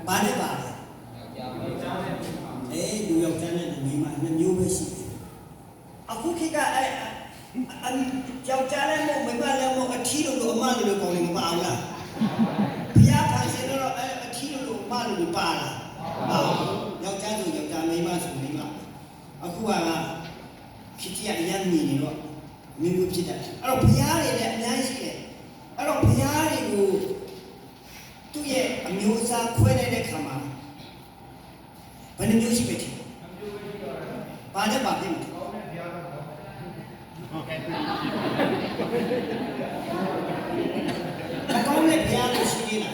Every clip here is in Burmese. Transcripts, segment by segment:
ဘာနဲ့ပါလဲလူယောက်ျားနဲ့လူမိန်းမနှစ်မျိုးပဲရှိတယ်အခုခေတ်ကယောက်ျားလည်းမဟုတ်မိန်းမလည်းမဟုတ်အထီးလို့အမလို့ကောင်းနေမပါဘူးလားဘုရားဖန်ဆင်းတော့အထီးလို့အမလို့ပါလားယောက်ျားဆိုယောက်ျားမိန်းမဆိုမိန်းမအခုကခေတ်ကြီးအရင်မြင်နေတော့မျိုးဖြစ်တယ်အဲ့တော့ဘုရားတွေလည်းအများကြီးရှိတယ်အဲ့တော့ဘုရားတွေကိုသူ့ရဲ့အမျိုးအစားခွဲလိုက်တဲ့ခါမှာဘယ်နှမျိုးရှိပဲထင်ဘာနဲ့ပါပြီမကောင်းတဲ့ဘုရားကိုရှိနေတာ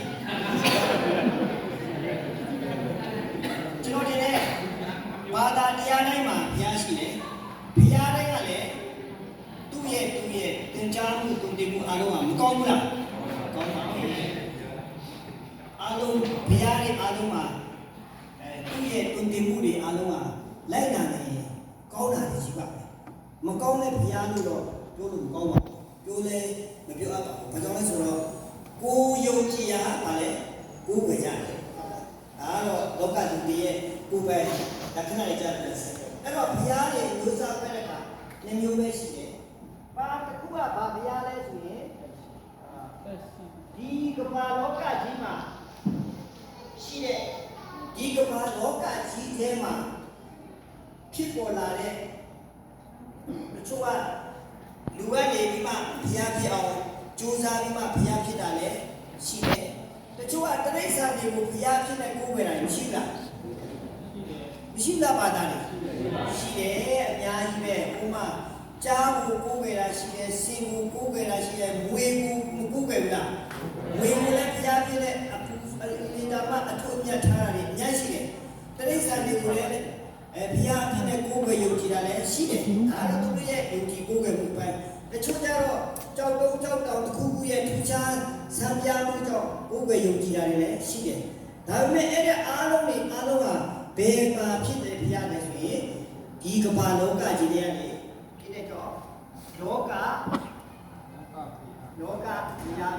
ကျွန်တော်ဒီနေ့ဘာသာတရားတိုင်းမှာဘုရားရှိတယ်ဘုရားတိုင်းကလည်းသူ့ရဲ့သင်ကြားမှုတုံ့ပြန်မှုအားလုံးကမကောင်းဘူးလားကောင်းပါဘူးအားလုံးဘုရားရဲ့အားလုံးမှာသူ့ရဲ့တုံ့ပြန်မှုတွေအားလုံးကလိုက်နာနေရင်ကောင်းတာတွေရှိပါမယ်မကောင်းတဲ့ဘုရားလို့တော့ပြောလို့မကောင်းပါဘူးပြောလဲမပြောအပ်ပါဘူးဘာကြောင့်လဲဆိုတော့ကိုယုံကြည်ရပါလေကိုယ်ပဲကြတယ်ဒါတော့လောကလူတွေရဲ့ကိုယ်ပဲလက္ခဏာတွေကြတယ်အဲ့တော့ဘုရားရဲ့မျိုးစားပဲတဲ့ကနှစ်မျိုးပဲရှိတယ်ဘာတစ်ခုကဘာဘုရားလဲဆိုရင်ဒီကမ္ဘာလောကကြီးမှာရှိတဲ့ဒီကမ္ဘာလောကကြီးထဲမှာဖြစ်ပေါ်လာတဲ့တချို့ကလူကနေပြီးမှဘုရားဖြစ်အောင်ကြိုးစားပြီးမှဘုရားဖြစ်တာလည်းရှိတယ်တချို့ကတရိစ္ဆာန်တွေကိုဘုရားဖြစ်တဲ့ကိုယ်ဝယ်တာမရှိလားမရှိလားပါတာလေရှိတယ်အများကြီးပဲဥမာကြားကိုကိုယ်ဝယ်တာရှိတယ်စင်ကိုကိုယ်ဝယ်တာရှိတယ်မွေကိုမကိုယ်ဝယ်ဘူးလားမွေကိုလည်းဘုရားဖြစ်တဲ့အဒီတာမအထုအမြတ်ထားတာတွေအများရှိတယ်တရိစ္ဆာန်တွေကိုလည်းဘုရားဖြစ်တဲ့ကိုယ်ဝယ်ယုံကြည်တာလည်းရှိတယ်ဒါတော့သူတို့ရဲ့ယုံကြည်ကိုယ်ဝယ်မှုပဲတချို့ကျတော့ကြောက်တုံးကြောက်တောင်တစ်ခုခုရဲ့ထူးခြားစံပြမှုကြောင့်ကိုယ်ဝယ်ယုံကြည်တာတွေလည်းရှိတယ်ဒါပေမဲ့အဲ့ဒီအားလုံးကဘယ်မှာဖြစ်တယ်ဘုရားလဲဆိုရင်ဒီကမ္ဘာလောကကြီးတွေကနေဖြစ်တဲ့ကြောင့်လောက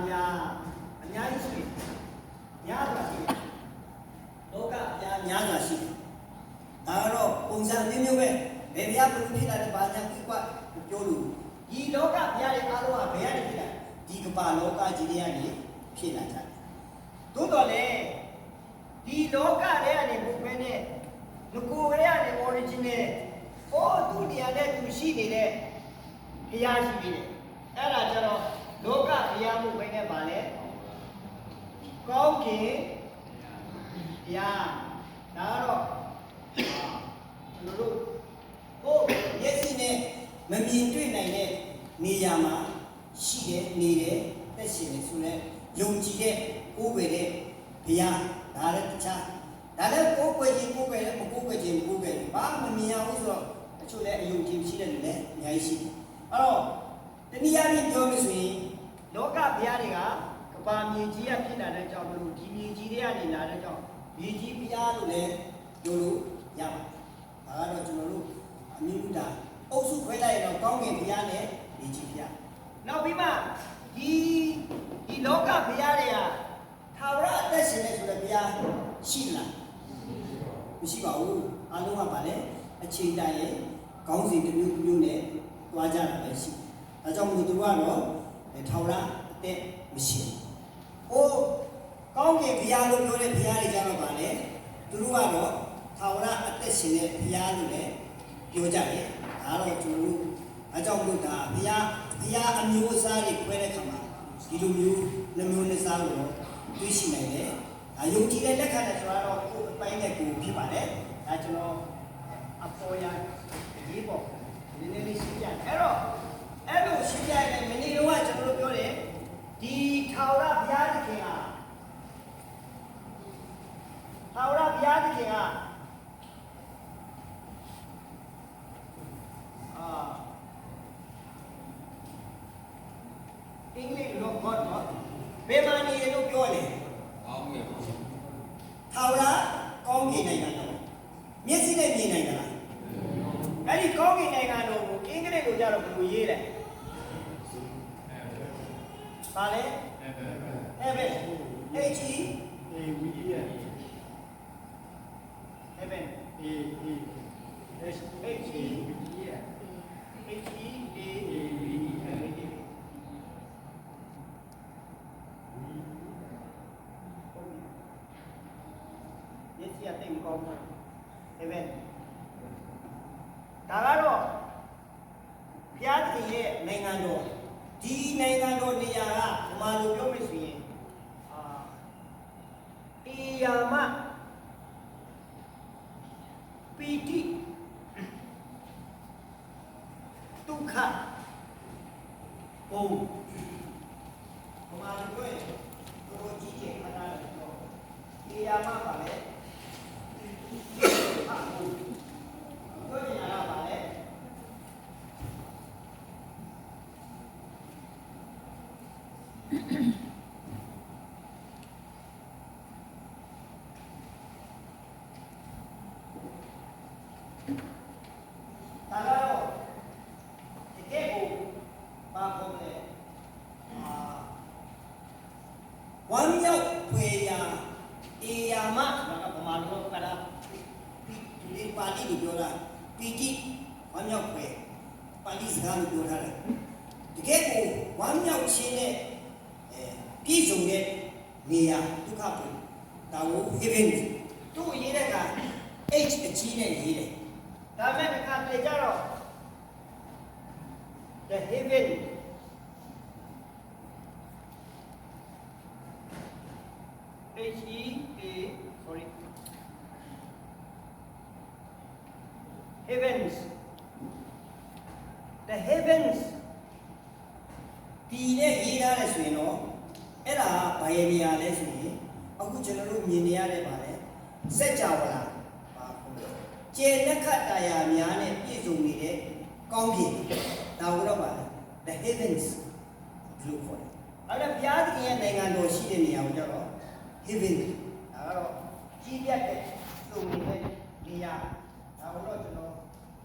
များအများကြီးရှိတယ်များစွာရှိတယ်လောကများစွာရှိတယ်ဒါတော့ပုံစံမျိုးပဲဘယ်ဘုရားဖြစ်တာလဲဘာညာပြတ်ပြောလို့ဒီလောကဘုရားရဲ့အားလုံးကဘယ်ကနေဖြစ်လာဒီကမ္ဘာလောကကြီးတွေကနေဖြစ်လာကြတယ်သို့တော်လည်းဒီလောကတွေကနေဘုရားနဲ့ငကိုရရတဲ့ original သူတရားနဲ့သူရှိနေတဲ့ဘုရားရှိနေတယ်အဲ့ဒါကျတော့လောကဘုရားမှုပဲနဲ့ပါလေကောင်းကင်ဘုရားဒါတော့တို့မျက်စိနဲ့မမြင်တွေ့နိုင်တဲ့နေရာမှာရှိတယ်နေတယ်သက်ရှင်တယ်ဆိုတော့ယုံကြည်တဲ့ကိုယ်ပဲတဲ့ဘုရားဒါလည်းတခြားဒါလည်းကိုယ်ပဲခြင်းကိုယ်ပဲလည်းမကိုယ်ပဲခြင်းကိုယ်ပဲဘာမှမမြင်ရဘူးဆိုတော့တချို့လည်းအယုံကြည်ရှိတဲ့လူလည်းအများကြီးရှိတယ်အဲ့တော့တနည်းအားဖြင့်ပြောလို့ဆိုရင်လောကဘုရားတွေကကဘာမြေကြီးကဖြစ်လာတဲ့ကြောင့်မလို့ဒီမြေကြီးတွေကနေလာတဲ့ကြောင့်မြေကြီးဘုရားလို့လည်းပြောလို့ရပါတယ်ဒါကတော့ကျွန်တော်တို့အမြင့်ဥဒ္ဒါအုပ်စုခွဲလိုက်ရင်တော့ကောင်းကင်ဘုရားနဲ့မြေကြီးဘုရားနောက်ပြီးမှဒီလောကဘုရားတွေကထာဝရအသက်ရှင်နေဆိုတဲ့ဘုရားရှိလားမရှိပါဘူးအလုံးကပါလေအချိန်တိုင်းရဲ့ခေါင်းစဉ်တစ်မျိုးနဲ့တွားကြတာပဲရှိဒါကြောင့်မို့သူကတော့ထာဝရအသက်မရှိဘူးကောင်းကင်ဘုရားလို့ပြောတဲ့ဘုရားတွေကြတော့ပါလေသူတို့ကတော့ထာဝရအသက်ရှင်တဲ့ဘုရားလို့လည်းပြောကြတယ်ဒါတော့ကျွန်တော်တို့အကြောင်းလို့ဒါဘုရားအမျိုးအစားတွေခွဲတဲ့ခါမှာဒီလိုမျိုးနှမျိုးနှစ်စားလို့တွေးရှိနိုင်တယ်ယုံကြည်တဲ့လက်ခံတဲ့ဆိုတာတော့ကိုယ်အပိုင်းနဲ့ကိုယ်ဖြစ်ပါတယ်ဒါကျွန်တော်အပေါ်ရရေးပေါ့နည်းနည်းလေးရှင်းပြအဲ့တော့အဲ့လိုရှင်းပြရင်မနေ့ကကျွန်တော်တို့ပြောတယ်ဒီထာဝရဘုရားသခင်အင်္ဂလိပ်လိုခေါ်တော့ဘယ်မှာနေလို့ပြောလဲထာဝရကောင်းကင်နိုင်ငံတော်မျက်စိနဲ့မြင်နိုင်တာအဲ့ဒီကောင်းကင်နိုင်ငံတော်ကိုအင်္ဂလိပ်လိုကြတော့ဘယ်လိုရေးလဲပါလေHeaven H-E-A-V-E-N ကတိတ်မကောင်းဘူးဒါပဲဒါကတော့ဘုရားသခင်ရဲ့နိုင်ငံတော်ဒီနိုင်ငံတော်နေရာကဘယ်မှာလို့ပြောမယ်ဆိုရင်အေယာမပီတိဒုက္ခဘုံဘယ်မှာလို့ပြောရင်တို့ကြီးကျယ်ခန္ဓာတော်အေယာမပါလေပြောချင်တာကပါလေဒါကတော့တကယ်ကိုဘာပုံလဲဝမ်းမြောက်ဖွယ်ရာအေယာမဆိုတာကဘာလို့ကလားဒီပါဠိလိုပြောတာပီတိဝမ်းမြောက်ဖွယ်ပါဠိစကားလိုပြောထားတယ်တကယ်ကိုဝမ်းမြောက်ခြင်းနဲ့ပြည့်စုံတဲ့နေရာဒုက္ခပုံဒါကို heaven သူ့ရေးတဲ့က H အကြီးနဲ့ရေးတယ်ဒါမဲ့တစ်ခါတလေကြတော့ the heaven sorry heavens the heavens ဒီနဲ့ရေးထားတယ်ဆိုရင်တော့အဲ့ဒါဘာရဲ့နေရာလဲဆိုရင်အခုကျွန်တော်တို့မြင်နေရတဲ့ပါလေစัจ java လာပါခေါ်တယ်ကျေလက်ခတ်တရားများနဲ့ပြည့်စုံနေတဲ့ကောင်းကင်ဒါကိုတော့ပါလေ the heavens လို့ခေါ်တယ်အဲ့ဒါဘုရားသခင်ရဲ့နိုင်ငံတော်ရှိတဲ့နေရာကိုကျတော့ heaven ဒါကတော့ကြီးပြတ်တဲ့စုံနေတဲ့နေရာဒါကိုတော့ကျွန်တော်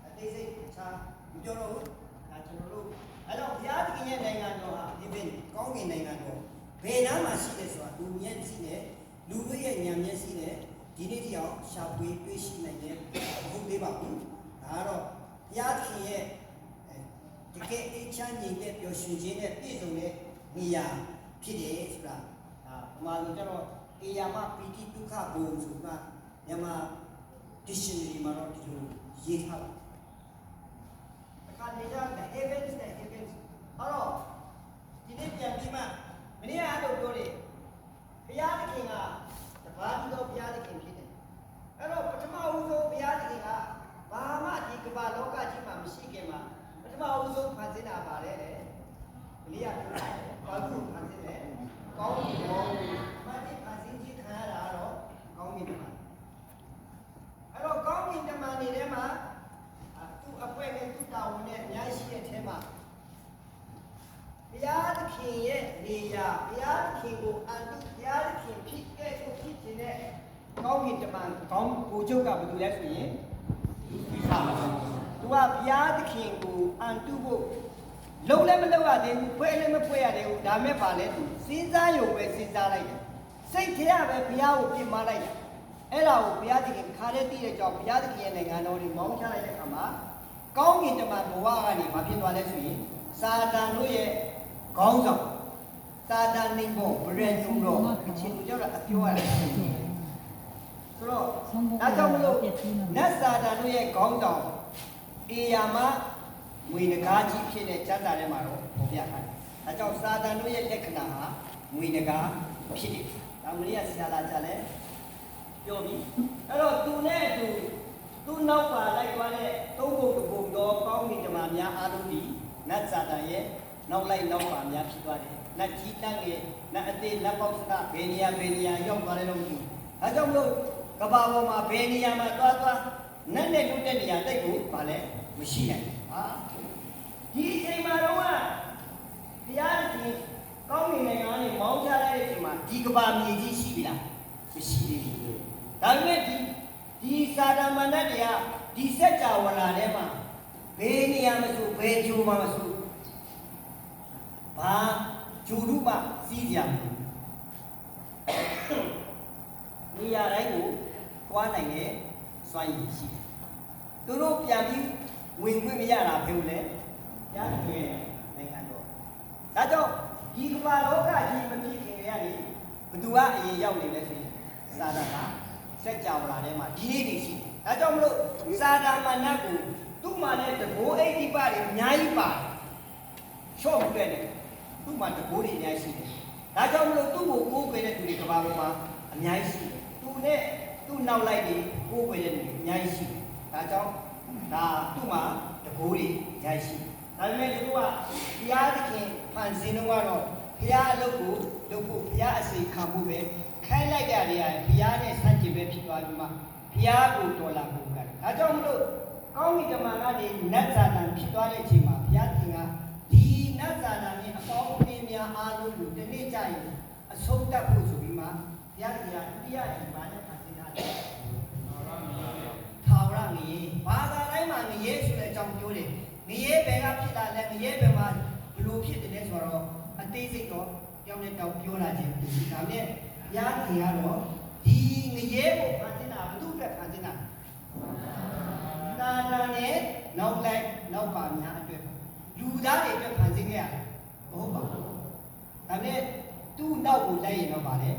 အသေးစိတ်အခြားမပြောတော့ဘူးဒါကျွန်တော်တို့အဲ့တော့ဘုရားသခင်ရဲ့နိုင်ငံတော်ဟာ heaven ကောင်းကင်နိုင်ငံတော်ဘယ်နားမှာရှိလဲဆိုတာလူမျက်စိနဲ့လူတို့ရဲ့ဉာဏ်မျက်စိနဲ့ဒီနေ့ဒီအောင်ရှာဖွေတွေ့ရှိနိုင်တဲ့မဟုတ်သေးပါဘူးဒါကတော့ဘုရားသခင်ရဲ့တကယ်အချမ်းညီတဲ့ပျော်ရွှင်ခြင်းနဲ့ပြည့်စုံတဲ့နေရာဖြစ်တယ်ဆိုတာဗမာလိုကျတော့အေယာမပီတိဒုက္ခဘုံဆိုတာမြန်မာ dictionary မှာတော့ဒီလိုရေးထားတာအခါနေကြ the heavens နဲ့ heavens အဲ့တော့ဒီနေ့ပြန်ပြီးမှမနေ့ကအဲ့လိုပြောတယ်ဘုရားသခင်ကတပါးတည်းသောဘုရားသခင်ဖြစ်တယ်အဲ့တော့ပထမဦးဆုံးဘုရားသခင်ကဘာမှဒီကမ္ဘာလောကကြီးမှာမရှိခင်မှာပထမဦးဆုံးဖန်ဆင်းတာပါလေမနေ့ကပြောတယ်ဘာလို့ဖန်ဆင်းလဲကောင်းကင်ဘောမတိဖန်ဆင်းခြင်းခံရတာတော့ကောင်းကင်တမန်အဲ့တော့ကောင်းကင်တမန်နေထဲမှာသူ့အဖွဲ့နဲ့သူ့တာဝန်နဲ့အများရှိတဲ့ထဲမှာဘုရားသခင်ရဲ့နေရာဘုရားသခင်ကိုအတုဘုရားသခင်ဖြစ်ခဲ့ကိုဖြစ်ခြင်းနဲ့ကောင်းကင်တမန်ကောင်းကိုချုပ်ကဘာလို့လဲဆိုရင်သူကဘုရားသခင်ကိုအတုဖို့လုံးလည်းမလုံးရသေးဘူးဖွဲ့လည်းမဖွဲ့ရသေးဘူးဒါမဲ့ပါလဲသူစဉ်းစားရုံပဲစဉ်းစားလိုက်တယ်စိတ်ထဲကပဲဘုရားကိုပြစ်မှားလိုက်တယ်အဲ့ဒါကိုဘုရားသခင်ခါတဲ့တည်တဲ့ကြောင့်ဘုရားသခင်ရဲ့နိုင်ငံတော်ကိုမောင်းချလိုက်တဲ့အခါမှာကောင်းကင်တမန်ဘဝကနေမဖြစ်သွားလဲဆိုရင်စာတန်တို့ရဲ့ခေါင်းဆောင်စာတန်နေဖို့ဗရန်သူတော်အချင်းတို့ကြောင့်အပြောရတယ်ဆိုတော့ဒါကြောင့်မလို့နတ်စာတန်တို့ရဲ့ခေါင်းဆောင်အေယာမငွေငကားကြီးဖြစ်တဲ့ကျမ်းစာထဲမှာတော့ပြထားတယ်။ဒါကြောင့်စာတန်တို့ရဲ့လက္ခဏာဟာငွေငကားဖြစ်တယ်။ဒါမလေးကဆရာလာကြလဲပြောပြီ။အဲ့တော့သူနဲ့အတူသူ့နောက်ပါလိုက်သွားတဲ့သုံးဘုံတစ်ဘုံသောကောင်းကင်တမန်များအားလုံးဒီနတ်စာတန်ရဲ့နောက်လိုက်နောက်ပါများဖြစ်သွားတယ်။နတ်ကြီးတန်းရဲ့နတ်အသေးလက်ပေါက်စကဘယ်နေရာရောက်သွားတယ်လို့မသိဘူး။ဒါကြောင့်မလို့ကဘာပေါ်မှာဘယ်နေရာမှာသွားနတ်နဲ့လွတ်တဲ့နေရာတိတ်ကိုပါလဲမရှိနိုင်ဘူး။ဟာဒီအချိန်မှာတော့ဘုရားသခင်ကောင်းကင်နိုင်ငံကနေမောင်းချလိုက်တဲ့အချိန်မှာဒီကဘာမြေကြီးရှိပြီလားမရှိသေးဘူး။ဒါပေမဲ့ဒီစာတမန်တွေကဒီစัจ java လာထဲမှာဘယ်နေရာမဆိုဘယ်ဂျိုမှာမဆိုဘာဂျိုတို့မှစီးကြဘူးနေရာတိုင်းကိုသွားနိုင်တဲ့စွမ်းရည်ရှိတယ်သူတို့ပြန်ပြီးဝင်ခွင့်မရတာဘယ်လိုလဲရတဲ့နိုင်ငံတော်ဒါကြောင့်ဒီကမ္ဘာလောကကြီးမဖြစ်ခင်ကနေဘသူကအရင်ရောက်နေလဲဆိုရင်စာတန်က စက်ကြောလာထဲမှာဒီနေ့တည်ရှိဒါကြောင့်မလို့စာတာမဏတ်ကိုသူ့မှာလည်းတဘိုးအိဒီပါတွေအများကြီးပါရှော့ပြတယ်သူ့မှာတဘိုးတွေအများကြီးရှိတယ်ဒါကြောင့်မလို့သူ့ကိုကိုးကွယ်တဲ့သူတွေကဘာပေါ်မှာအများကြီးရှိတယ်သူနဲ့သူ့နောက်လိုက်တွေကိုးကွယ်တဲ့သူတွေအများကြီးရှိတယ်ဒါကြောင့်ဒါသူ့မှာတဘိုးတွေအများကြီးရှိတယ်ဒါပေမဲ့သူကဘုရားသခင်ဖန်ဆင်းတော့ကတော့ဘုရားအလုပ်ကိုလုပ်ဖို့ဘုရားအစီခံဖို့ပဲခိုင်းလိုက်ကြတယ်ဘုရားနဲ့ဆန့်ကျင်ပဲဖြစ်သွားပြီးမှဘုရားကိုတော်လာဖို့ကဒါကြောင့်မလို့ကောင်းကင်တမန်ကနေနတ်ဇာတန်ဖြစ်သွားတဲ့အချိန်မှာဘုရားသခင်ကဒီနတ်ဇာတန်ရဲ့အပေါင်းအသင်းများအားလုံးကိုဒီနေ့ကျရင်အဆုံးသတ်ဖို့ဆိုပြီးမှဘုရားသခင်ကဒုတိယဒီမှာနဲ့ဖန်ဆင်းထားတယ်ထာဝရငရေဘာသာတိုင်းမှာငရေဆိုတဲ့အကြောင်းပြောတယ်ငရေဘယ်ကဖြစ်လာလဲငရေဘယ်မှာဘလို့ဖြစ်တယ်လဲဆိုတော့အသေးစိတ်တော့ကြောင်းနဲ့တောင်ပြောလာခြင်းဒီဒါနဲ့ဘုရားသခင်ကတော့ဒီငရေကိုဖန်ဆင်းတာဘုသူ့အတွက်ဖန်ဆင်းတာသာတာနဲ့နောက်လိုက်နောက်ပါများအတွက်လူသားတွေအတွက်ဖန်ဆင်းခဲ့ရတယ်မဟုတ်ပါဘူးဒါနဲ့သူ့နောက်ကိုလိုက်ရင်တော့ဗာလေ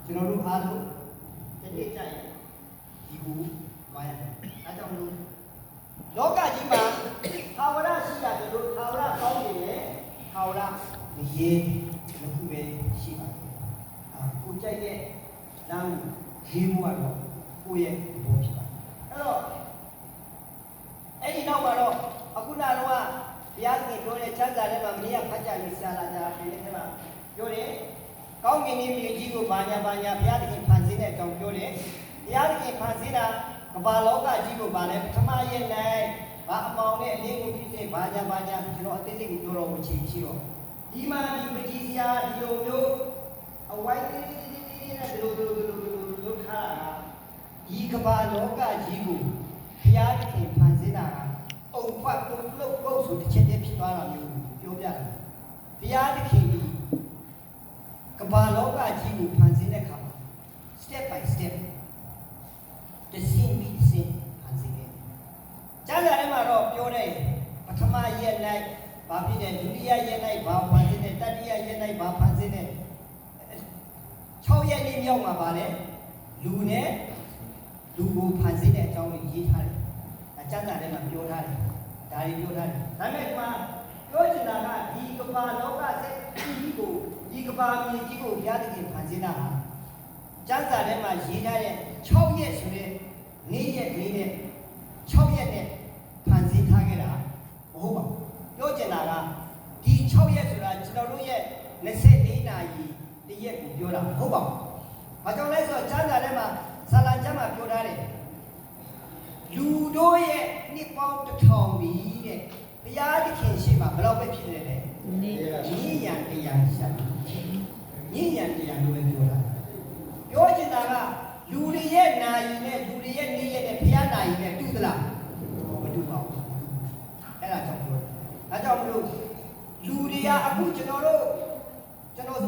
ကျွန်တော်တို့အားလုံးတနေ့ကျရင်ဒီကိုဝါရတယ်အဲကြောင့်မလို့လောကကြီးမှာသာဝရရှိရတယ်လို့သာဝရကောင်းနေတယ်သာဝရမရေတစ်ခုပဲရှိပါတယ်ကိုကြိုက်တဲ့လမ်းရေးမှုကတော့ကိုယ့်ရဲ့ဘောဖြစ်ပါတယ်အဲ့တော့အဲ့ဒီနောက်မှာတော့အခုနကတော့ဘုရားသခင်ပြောတဲ့ချမ်းသာတဲ့မှာမင်းရဖတ်ကြလို့ဆရာလာကြတာဖြစ်နေတယ်မှာပြောတယ်ကောင်းကင်ကြီးမြေကြီးကိုဘာညာဘုရားသခင်ဖန်ဆင်းတဲ့အကြောင်းပြောတယ်ဘုရားသခင်ဖန်ဆင်းတာကမ္ဘာလောကကြီးကိုဗာလဲပထမရဲ့နိုင်ဘာအပေါင်းနဲ့အလင်းကိုဖြစ်စေဘာညာကျွန်တော်အသေးစိတ်ပြောတော့မချင်ရှိတော့ဒီမှာဒီပကြီးစရာဒီလိုမျိုးအဝိုင်းနဲ့ဒီလိုထားတာဒီကမ္ဘာလောကကြီးကိုဘုရားသခင်ဖန်ဆင်းတာကအုံဖတ်ပုတ်ဆိုတစ်ချက်တည်းဖြစ်သွားတာမျိုးပြောပြတယ်ဘုရားသခင်ဒီကမ္ဘာလောကကြီးကိုဖန်ဆင်းတဲ့အခါမှာ step by step တစ်ဆင့်ပြီးတစ်ဆင့်ဖန်ဆင်းခဲ့ကျမ်းစာထဲမှာတော့ပြောတယ်ပထမရက်လိုက်ဘာဖြစ်တယ်ဒုတိယရက်လိုက်ဘာဖန်ဆင်းတယ်တတိယရက်လိုက်ဘာဖန်ဆင်းတယ်6ရက်နေ့မြောက်မှာပါလေလူနဲ့လူကိုဖန်ဆင်းတဲ့အကြောင်းကိုရေးထားတယ်အကျမ်းစာထဲမှာပြောထားတယ်ဒါတွေပြောထားတယ်ဒါပေမဲ့ဒီမှာပြောချင်တာကဒီကမ္ဘာလောကစက်ကြီးကိုဒီကမ္ဘာမြေကြီးကိုဘုရားသခင်ဖန်ဆင်းတာဟာကျမ်းစာထဲမှာရေးထားတဲ့6ရက်ဆိုတဲ့နေ့ရက်ကလေးနဲ့6ရက်နဲ့ဖန်ဆင်းထားခဲ့တာမဟုတ်ပါဘူးပြောချင်တာကဒီ6ရက်ဆိုတာကျွန်တော်တို့ရဲ့24နာရီတရက်ကိုပြောတာမဟုတ်ပါဘူး။ဘာကြောင့်လဲဆိုတော့ကျမ်းစာထဲမှာဇာလံကျမ်းမှာပြောထားတယ်လူတို့ရဲ့နှစ်ပေါင်း1000ပြီတဲ့ဘုရားသခင်ရှိမှဘယ်တော့ပဲဖြစ်နေလဲ။ညဉ့်ရံတရားရှာညဉ့်ရံတရားလို့ပဲပြောတာ။ပြောချင်တာကလူတွေရဲ့နာယီနဲ့လူတွေရဲ့နေ့ရက်နဲ့ဘုရားနာယီနဲ့တူသလားမတူပါဘူး။အဲ့ဒါကြောင့်ပြောတယ်။အဲကြောင့်မလို့လူတွေကအခုကျွန်တော်ဆို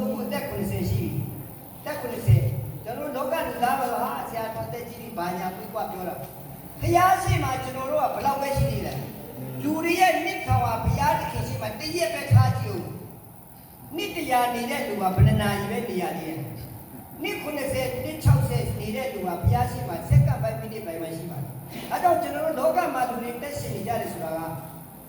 အခုအသက်90ရှိပြီ။တက်90ကျွန်တော်လောကလူသားပဲဟာဆရာတော်တက်ကြီးကြီးဘာညာပြီးကွာပြောတာ။ဘုရားရှိမှကျွန်တော်တို့ကဘယ်လောက်ပဲရှိနေလဲ။လူတွေရဲ့နှစ်ခေါ်ဟာဘုရားသခင်ရှိမှတရက်ပဲထားကြည့်ဦး။နှစ်တရားနေတဲ့လူကဘယ်နှနာရီပဲနေရသေးတယ်။နှစ်90နှစ်60နေတဲ့လူကဘုရားရှိမှစက္ကန့်ပိုင်းမိနစ်ပိုင်းပဲရှိပါတယ်။အဲကြောင့်ကျွန်တော်တို့လောကမှာလူတွေတက်ရှင်နေကြတယ်ဆိုတာက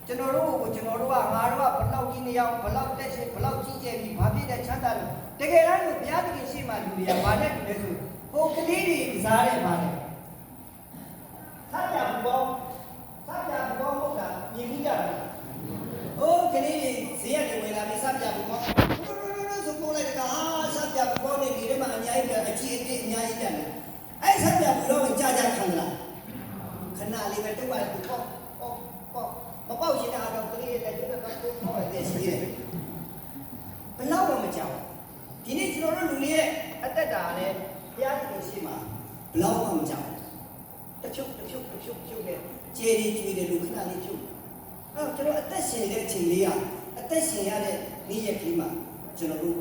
ကျွန်တော်တို့ကငါတို့ကဘလောက်ကြီးနေအောင်ဘလောက်တက်ရှင်ဘလောက်ကြီးကျယ်ပြီးဘာဖြစ်တဲ့ချမ်းသာလို့တကယ်တမ်းလို့ဘုရားသခင်ရှိမှလူတွေကဘာနဲ့တူလဲဆိုဟိုကလေးတွေကစားတယ်ပါလေစားကြဘူးပေါ့ဟုတ်တာမြင်ပြီးကြတာဟိုကလေးတွေဈေးကနေဝင်လာပြီးစားကြဘူးပေါ့ဆိုပေါ်လိုက်တာစားကြဘူးပေါ့နေဒီထဲမှာအများကြီးအကြီးအသေးအများကြီးတယ်အဲ့စားကြဘူးတော့ကြာခံလားခဏလေးပဲတုတ်ပါပေါ့မပေါက်ရှင်တာတော့ကလေးတွေလည်းကျွတ်တော့ကိုပေါ့တယ်ရှိတယ်ဘယ်တော့မှမကြောက်ဒီနေ့ကျွန်တော်တို့လူတွေရဲ့အသက်တာလည်းဘုရားသခင်ရှိမှာဘယ်တော့မှမကြောက်တဖြုတ်နဲ့ကျေရီကျွေးတယ်လူခဏလေးဖြုတ်အဲ့တော့ကျွန်တော်အသက်ရှင်တဲ့အချိန်လေးကအသက်ရှင်ရတဲ့နေ့ရက်ကြီးမှာကျွန်တော်တို့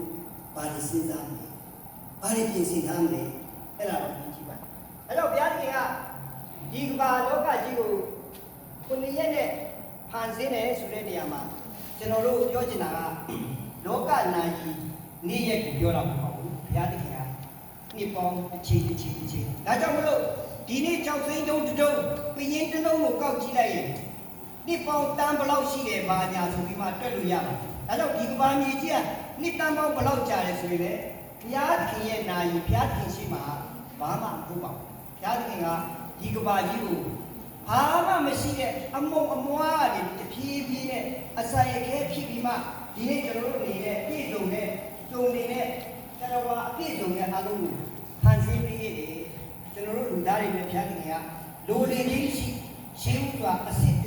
ဘာလို့စဉ်းစားမလဲဘာလို့ပြင်ဆင်ထားမလဲအဲ့ဒါတော့ကြည့်ပါအဲ့တော့ဘုရားသခင်ကဒီကမ္ဘာလောကကြီးကိုခုနှစ်ရက်နဲ့ဖန်ဆင်းတယ်ဆိုတဲ့နေရာမှာကျွန်တော်တို့ပြောချင်တာကလောကနာယီနေ့ရက်ကိုပြောတာမဟုတ်ဘူးဘုရားသခင်က ဒီပေါင်းတစ်ချိန်ဒါကြောင့်မလို့ဒီနေ့ကြောက်စိမ့်တုံးတုံးပင်းရင်တစ်လုံးကိုကောက်ကြည့်လိုက်ရင်နှစ်ပေါင်းတန်းဘလောက်ရှိတယ်ဘာညာဆိုပြီးမှတွက်လို့ရပါတယ်ဒါကြောင့်ဒီကဘာမြေကြီးကနှစ်တန်းပေါင်းဘလောက်ကြာတယ်ဆိုရင်လည်းဘုရားသခင်ရဲ့နာယီဘုရားသခင်ရှိမှာဘာမှမဟုတ်ပါဘူးဘုရားသခင်ကဒီကဘာကြီးကိုဘာမှမရှိတဲ့အမုံအမွားတွေတဖြည်းဖြည်းနဲ့အစာရခဲဖြစ်ပြီးမှဒီနေ့ကျွန်တော်တို့နေတဲ့ပြည့်စုံတဲ့စုံနေတဲ့တော်ဝါအပြည့်စုံတဲ့အလုံးကိုဖန်ဆင်းပေးခဲ့တယ်ကျွန်တော်တို့လူသားတွေနဲ့ဘုရားသခင်ကလိုလေခြင်းရှိရှင်းဥစွာအစစ်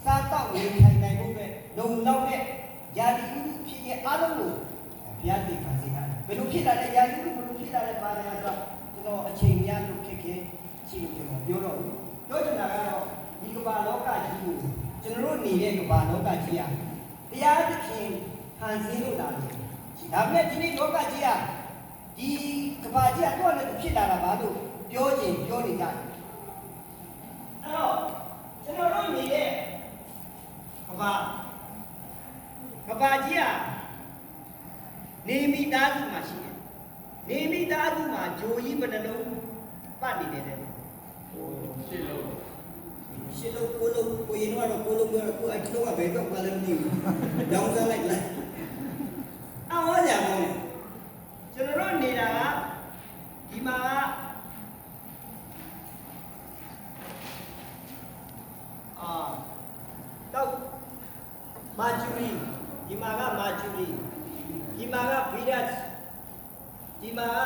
စားတော့နေထိုင်နိုင်ဖို့အတွက်လုံလောက်တဲ့ယာတိဥဖြစ်ရဲ့အားလုံးကိုဘုရားသခင်ဖန်ဆင်းထားတယ်ဘယ်လိုဖြစ်လာလဲယာတိဥဘယ်လိုဖြစ်လာလဲပါလဲဆိုတော့ကျွန်တော်အချိန်များလို့ခက်ခဲရှိလို့ကျွန်တော်ပြောတော့ဘူးပြောချင်တာကတော့ဒီကမ္ဘာလောကကြီးကိုကျွန်တော်တို့နေတဲ့ကမ္ဘာလောကကြီးကဘုရားသခင်ဖန်ဆင်းလို့လာတယ်ဒါပေမဲ့ဒီနေ့လောကကြီးကဒီကမ္ဘာကြီးကတော့လည်းဖြစ်လာတာပါလို့ပြောနေကြတယ်အဲ့တော့ကျွန်တော်တို့နေတဲ့ကဘာကြီးကနေမိသားစုမှာရှိတယ်နေမိသားစုမှာဂျိုကြီးဘယ်နှလုံးပတ်နေတယ်တဲ့ရှစ်လုံးကိုလုံးကိုရင်တော့ကိုလုံးပြောတော့ကိုအဲ့လုံးကဘယ်တော့မှလည်းမသိဘူးကြောင်းစားလိုက်အော်ဟောကြပါဦးကျွန်တော်တို့နေတာကဒီမှာတော့မာဂျူရီဒီမှာကမာဂျူရီဒီမှာကဗီဒတ်ဒီမှာက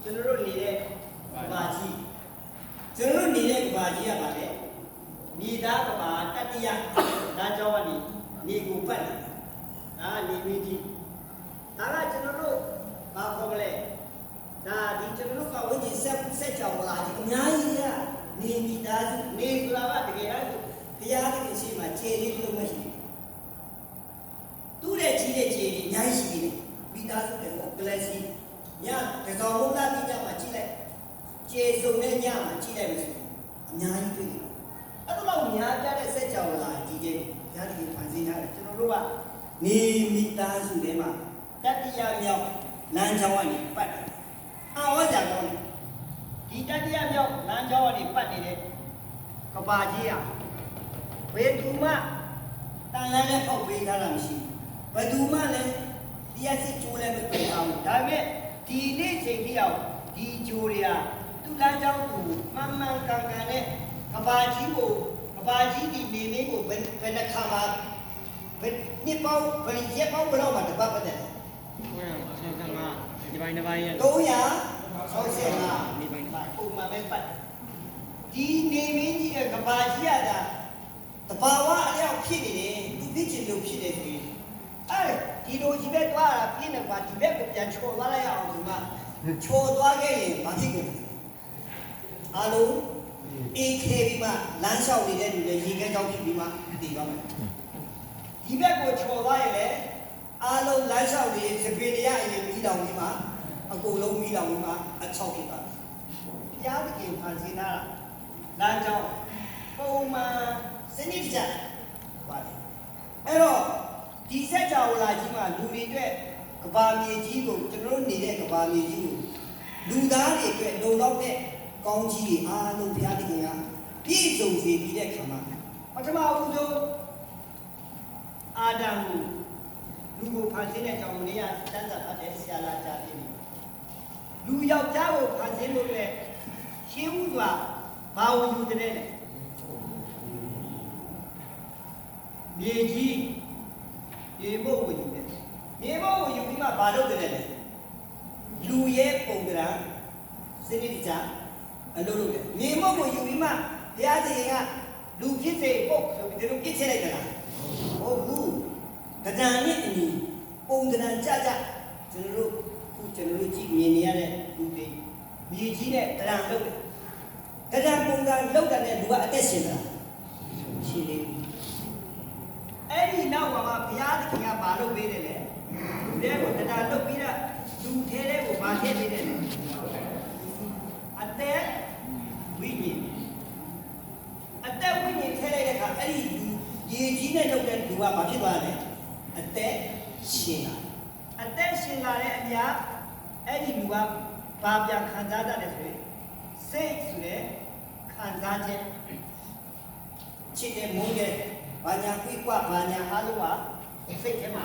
ကျွန်တော်တို့နေတဲ့ကဘာကြီးကျွန်တော်တို့နေတဲ့ကဘာကြီးကပါလေမြေသားကဘာတတိယလမ်းကြောင်းကနေနေကိုပတ်တယ်ဒါကနေမီကြီးဒါကကျွန်တော်တို့ဘာခေါ်မလဲဒါဒီကျွန်တော်တို့ကဝိဇ္ဇဆက်ကြောင်လာကြီးအများကြီးကနေမိသားစုနေဆိုတာကတကယ်တော့ဘုရားသခင်ရှိမှခြေလေးလုံးမရှိဘူးသူ့ရဲ့ခြေအများကြီးရှိတယ်မိသားစုတွေကကလစီညတကောင်ဘုရားတိကျမှကြည့်လိုက်ခြေစုံနဲ့ညမှာကြည့်လိုက်လို့အများကြီးတွေ့တယ်အဲ့တော့များကြတဲ့ဆက်ကြောင်လာကြီးကြီးဘုရားသခင်ဖန်ဆင်းထားတယ်ကျွန်တော်တို့ကနေမိသားစုတွေမှာတတိယမြောက်လမ်းကြောင်းကနေပတ်တယ်အော်ကြတော့ဒီတတိယမြောက်လမ်းကြောင်းကနေပတ်နေတဲ့ကဘာကြီးอ่ะဘယ်သူမှတန်လန်းနဲ့ပေါက်ပေးထားတာမရှိဘူးဘယ်သူမှလည်းဒီအစစ်ကျိုးလည်းမတွေ့အောင်ဒါပေမဲ့ဒီနေ့ချိန်ထိအောင်ဒီကျိုးတွေကသူ့လမ်းကြောင်းကိုမှန်မှန်ကန်ကန်နဲ့ကဘာကြီးဒီနေမင်းကိုဘယ်နှခါမှဘယ်နှစ်ပေါင်းဘယ်ရက်ပေါင်းဘယ်တော့မှတပတ်ပတ်တယ်ဒီပိုင်းရ365ဒီပိုင်းပုံမှန်ပဲပတ်ဒီနေမင်းကြီးကဘာကြီးရတာတဘာဝအလျောက်ဖြစ်နေတယ်သူဖြစ်ချင်လို့ဖြစ်တယ်ဆိုရင်ဒီလိုကြီးပဲသွားတာပြင်းနေပါဒီဘက်ကိုပြန်ချော်သွားလိုက်အောင်ဒီမှာချော်သွားခဲ့ရင်မဖြစ်ဘူးအားလုံးအေးခဲပြီးမှလမ်းလျှောက်နေတဲ့လူတွေရေခဲကြောင်းဖြစ်ပြီးမှတည်သွားမယ်ဒီဘက်ကိုချော်သွားရင်လည်းအားလုံးလမ်းလျှောက်နေစပင်ရအရင်ပြီးတောင်ပြီးမှအကုန်လုံးပြီးတောင်ပြီးမှအချောက်ဖြစ်သွားတယ်ဘုရားသခင်ဖန်ဆင်းတာလမ်းကြောင်းပုံမှန်စနစ်တကျပါတယ်အဲ့တော့ဒီစက်ကြောင်လာကြီးမှာလူတွေအတွက်ကဘာမြေကြီးကိုကျွန်တော်တို့နေတဲ့ကဘာမြေကြီးကိုလူသားတွေအတွက်လုံလောက်တဲ့ကောင်းကြီးတွေအားလုံးဘုရားသခင်ကပြည့်စုံစေပြီးတဲ့ခါမှာပထမဦးဆုံးအာဒံကိုလူကိုဖန်ဆင်းတဲ့အကြောင်းကိုလည်းစမ်းစာဖတ်တဲ့ဆရာလာကြတယ်လူယောက်ျားကိုဖန်ဆင်းလို့လည်းရှင်းဥစွာဘာဝယူတဲ့လေမြေကြီးရေဘုတ်ကိုယူတယ်မြေဘုတ်ကိုယူပြီးမှဘာလုပ်တယ်လဲလူရဲ့ပုံကံစနစ်တကျအလုပ်လုပ်တယ်မြေဘုတ်ကိုယူပြီးမှဘုရားသခင်ကလူဖြစ်စေပုတ်ဆိုပြီးဒီလိုပြစ်ချလိုက်ကြတာဟုတ်ဘူးကဏ္ဍနဲ့အညီပုံကံကြကြကျွန်တော်တို့ကြည့်မြင်နေရတဲ့လူတွေမြေကြီးနဲ့ကဏ္ဍလုပ်တယ်ကဏ္ဍပုံကံလုပ်တဲ့လူကအသက်ရှင်တာရှိနေအဲ့ဒီနောက်မှာဘုရားသခင်ကဘာလုပ်ပေးတယ်လဲလူတွေကိုကဏ္ဍလုပ်ပြီးတော့လူထဲတဲ့ကိုဘာထည့်ပေးတယ်လဲအသက်ဝိညာဉ်ထည့်လိုက်တဲ့အခါအဲ့ဒီရေကြီးနဲ့လုပ်တဲ့လူကဘာဖြစ်သွားလဲအသက်ရှင်လာတဲ့အမြတ် အဲ့ဒီလူကဘာပြန်ခံစားတတ်တယ်ဆိုရင်စိတ်ဆိုတဲ့ခံစားချက်ချစ်တဲ့မုန်းတဲ့ဘာညာကွေးကွာဘာညာအားလုံးကစိတ်ထဲမှာ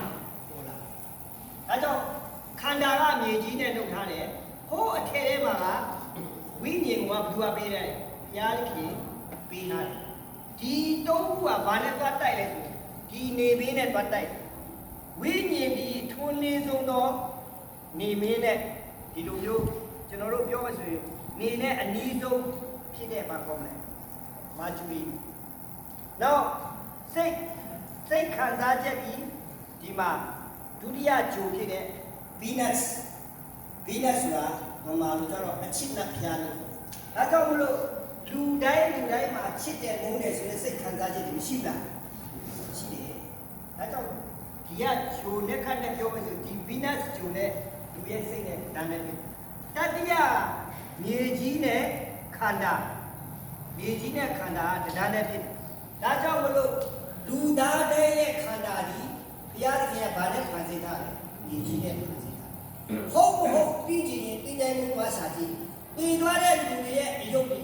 ပေါ်လာဒါကြောင့်ခန္ဓာကမြေကြီးနဲ့လုပ်ထားတယ်ဟိုးအထည်ထဲမှာကဝိညာဉ်ကဘယ်သူကပေးတယ်ဘုရားသခင်ပေးထားတယ်ဒီသုံးခုကဘာနဲ့တွားတိုက်လဲဆိုဒီနေမင်းနဲ့တွားတိုက်ဝိညာဉ်ဒီထွန်းလင်းဆုံးသောနေမင်းနဲ့ဒီလိုမျိုးကျွန်တော်တို့ပြောမှဆိုရင်နေနဲ့အနီးဆုံးဖြစ်တဲ့ဘာခေါ်မလဲမာဂျူရီနောက်စိတ်ခံစားချက်ဒီမှာဒုတိယဂျိုဖြစ်တဲ့ Venus ဆိုတာမမလိုကြတော့အချစ်လက်ဖျားလို့ဒါကြောင့်မလို့လူတိုင်းမှာချစ်တဲ့ငုံတယ်ဆိုရင်စိတ်ခံစားချက်တွေမရှိဘူးလားရှိတယ်ဒါကြောင့်ဒီကဂျိုနဲ့ခတ်နဲ့ပြောမယ်ဆိုဒီ Venus ဂျိုနဲ့လူရဲ့စိတ်နဲ့တန်းတယ်တတိယမြေကြီးနဲ့ခန္ဓာမြေကြီးနဲ့ခန္ဓာကတရားနဲ့ဖြစ်ဒါကြောင့်မလို့လူသားတဲ့ရဲ့ခန္ဓာဒီဘုရားသခင်ကဘာနဲ့ဖန်ဆင်းထားလဲမြေကြီးနဲ့ဖန်ဆင်းထားဟုတ်ပြီးကြည့်ရင်တင်းတိုင်းမှုပါစာကြည့်ပြီးသွားတဲ့လူတွေရဲ့အယုတ်တွေ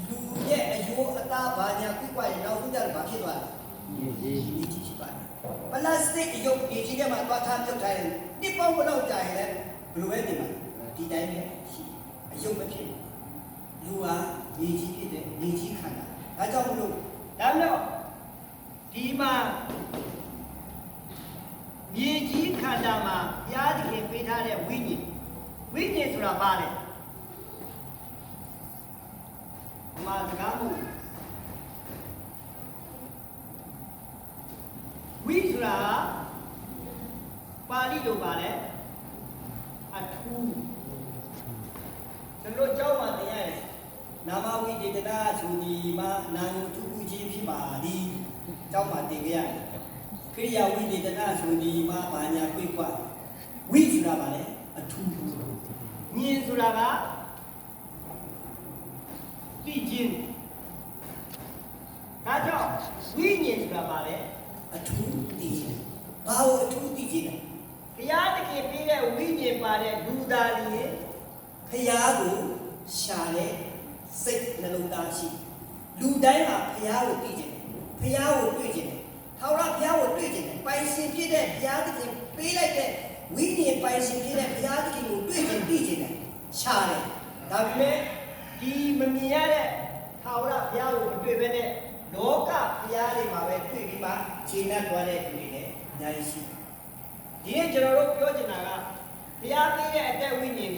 လူရဲ့အယိုးအသားဘာညာပြကွာရင်နောက်ဆုံးကြတော့ဘာဖြစ်သွားလဲမြေကြီးဖြစ်ပါတယ်ပလတ်စတစ်အယုတ်မြေကြီးထဲမှာသွားထားပြုတ်ထားရင်တစ်ပေါင်းဘလောက်ကြာရင်လည်းဘယ်လိုပဲနေမှာဒီတိုင်းပဲရှိအယုတ်မဖြစ်လူဟာမြေကြီးဖြစ်တဲ့မြေကြီးခန္ဓာဒါကြောင့်မလို့ဒါတော့ဒီမှာမြေကြီးခန္ဓာမှာဘုရားသခင်ပေးထားတဲ့ဝိညာဉ်ဆိုတာဘာလဲဒီမှာစကားမို့ဝိဆိုတာပါဠိလိုပါလဲအထူးကျွန်တော်ကြောက်မှတင်ရတယ်နာမဝိတေတနာဆိုဒီမှာနာယုထုခုချင်းဖြစ်ပါသည်ကြောက်မှတင်ကြရတယ်ခိရိယာဝိတေတနာဆိုဒီမှာဘာညာပြည့်ကွာဝိဆိုတာပါလေအထူးညင်ဆိုတာကသိခြင်းဒါကြောင့်ဝိညာဉ်ဆိုတာပါလေအထူးသိခြင်းဘာလို့အထူးသိခြင်းလဲဘုရားသခင်ပေးတဲ့ဝိညာဉ်ပါတဲ့လူသားတွေဘုရားကိုရှာတဲ့စိတ်နှလုံးသားရှိလူတိုင်းမှာဘုရားကိုသိခြင်းဘုရားကိုတွေ့ခြင်းထာဝရဘုရားကိုတွေ့ခြင်းပိုင်ရှင်ဖြစ်တဲ့ဘုရားသခင်ပေးလိုက်တဲ့ဝိညာဉ်ပိုင်ရှင်ဖြစ်တဲ့ဘုရားသခင်ကိုတွေ့ခြင်းသိခြင်းရှာတယ်ဒါပေမဲ့ဒီမမြင်ရတဲ့ထာဝရဘုရားကိုမတွေ့ဘဲနဲ့လောကဘုရားတွေမှာပဲတွေ့ပြီးမှခြေနဲ့သွားတဲ့လူတွေလည်းအများကြီးရှိဒီနေ့ကျွန်တော်တို့ပြောချင်တာကဘုရားပေးတဲ့အသက်ဝိညာဉ်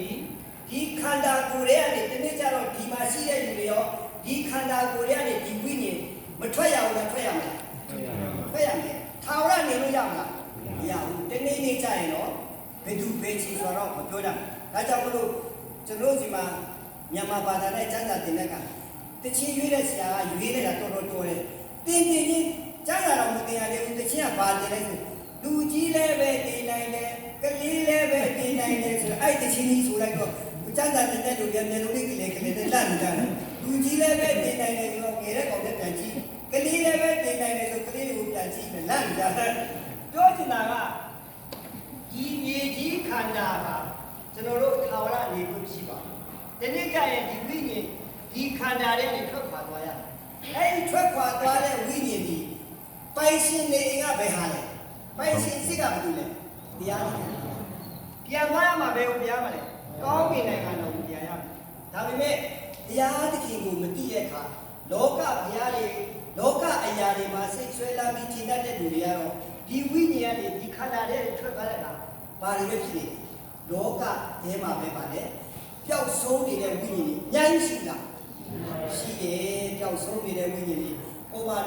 ဒီခန္ဓာကိုယ်ရဲ့ကနေဒီနေ့ကျတော့ဒီမှာရှိတဲ့လူတွေရောဒီခန္ဓာကိုယ်ရဲ့ကနေဒီဝိညာဉ်မထွက်ရဘူးလားထွက်ရမလားထွက်ရမယ်ထာဝရနေလို့ရမလားမရဘူးတနေ့နေ့ကျရင်တော့ဘယ်သူဘယ်ချီဆိုတော့မပြောတတ်ဒါကြောင့်မလို့ကျွန်တော်ဒီမှာမြန်မာဘာသာနဲ့ကျမ်းစာသင်တဲ့ကတချင်းရွေးတဲ့ဆရာကရွေးနေတာတော်တော်တယ်တင်းချင်းကျမ်းစာတော်မသင်ရသေးဘူးတချင်းကဘာတင်လဲဆိုလူကြီးလည်းပဲတင်နိုင်တယ်ကလေးလည်းပဲတင်နိုင်တယ်ဆိုအဲ့တချင်းကြီးဆိုလိုက်တော့ကျမ်းစာသင်တဲ့လူတွေမျက်လုံးလေးကလေးနဲ့လန့်နေကြတယ်လူကြီးလည်းပဲတင်နိုင်တယ်ဆိုတော့ငယ်တဲ့ကောင်နဲ့ပြန်ကြည့်ကလေးလည်းပဲတင်နိုင်တယ်ဆိုကလေးတွေကိုပြန်ကြည့်နဲ့လန့်နေကြတယ်ပြောချင်တာကဒီမြေကြီးခန္ဓာကကျွန်တော်တို့ထာဝရနေလို့ရှိပါတယ်ဒီနေ့ကျရင်ဒီဝိညာဉ်ဒီခန္ဓာတွေနဲ့ထွက်ခွာသွားရတယ်အဲ့ဒီထွက်ခွာသွားတဲ့ဝိညာဉ်ဒီပိုင်ရှင်နေကဘယ်ဟာလဲပိုင်ရှင်စိတ်ကဘာလို့လဲတရားနဲ့ပြန်သွားရမှာပဲဘုရားမလဲကောင်းကင်နိုင်ငံတော်ကိုပြန်ရမယ်ဒါပေမဲ့တရားသခင်ကိုမသိတဲ့အခါလောကဘုရားတွေလောကအရာတွေမှာစိတ်ဆွဲလာပြီးထင်တတ်တဲ့လူတွေကတော့ဒီဝိညာဉ်ကနေဒီခန္ဓာတွေထွက်သွားတဲ့အခါဘာတွေပဲဖြစ်နေလောကထဲမှာပဲပါလေပျောက်ဆုံးနေတဲ့ဝိညာဉ်တွေအများကြီးရှိလားရှိတယ်ပျောက်ဆုံးနေတဲ့ဝိညာဉ်တွေဟိုမှာ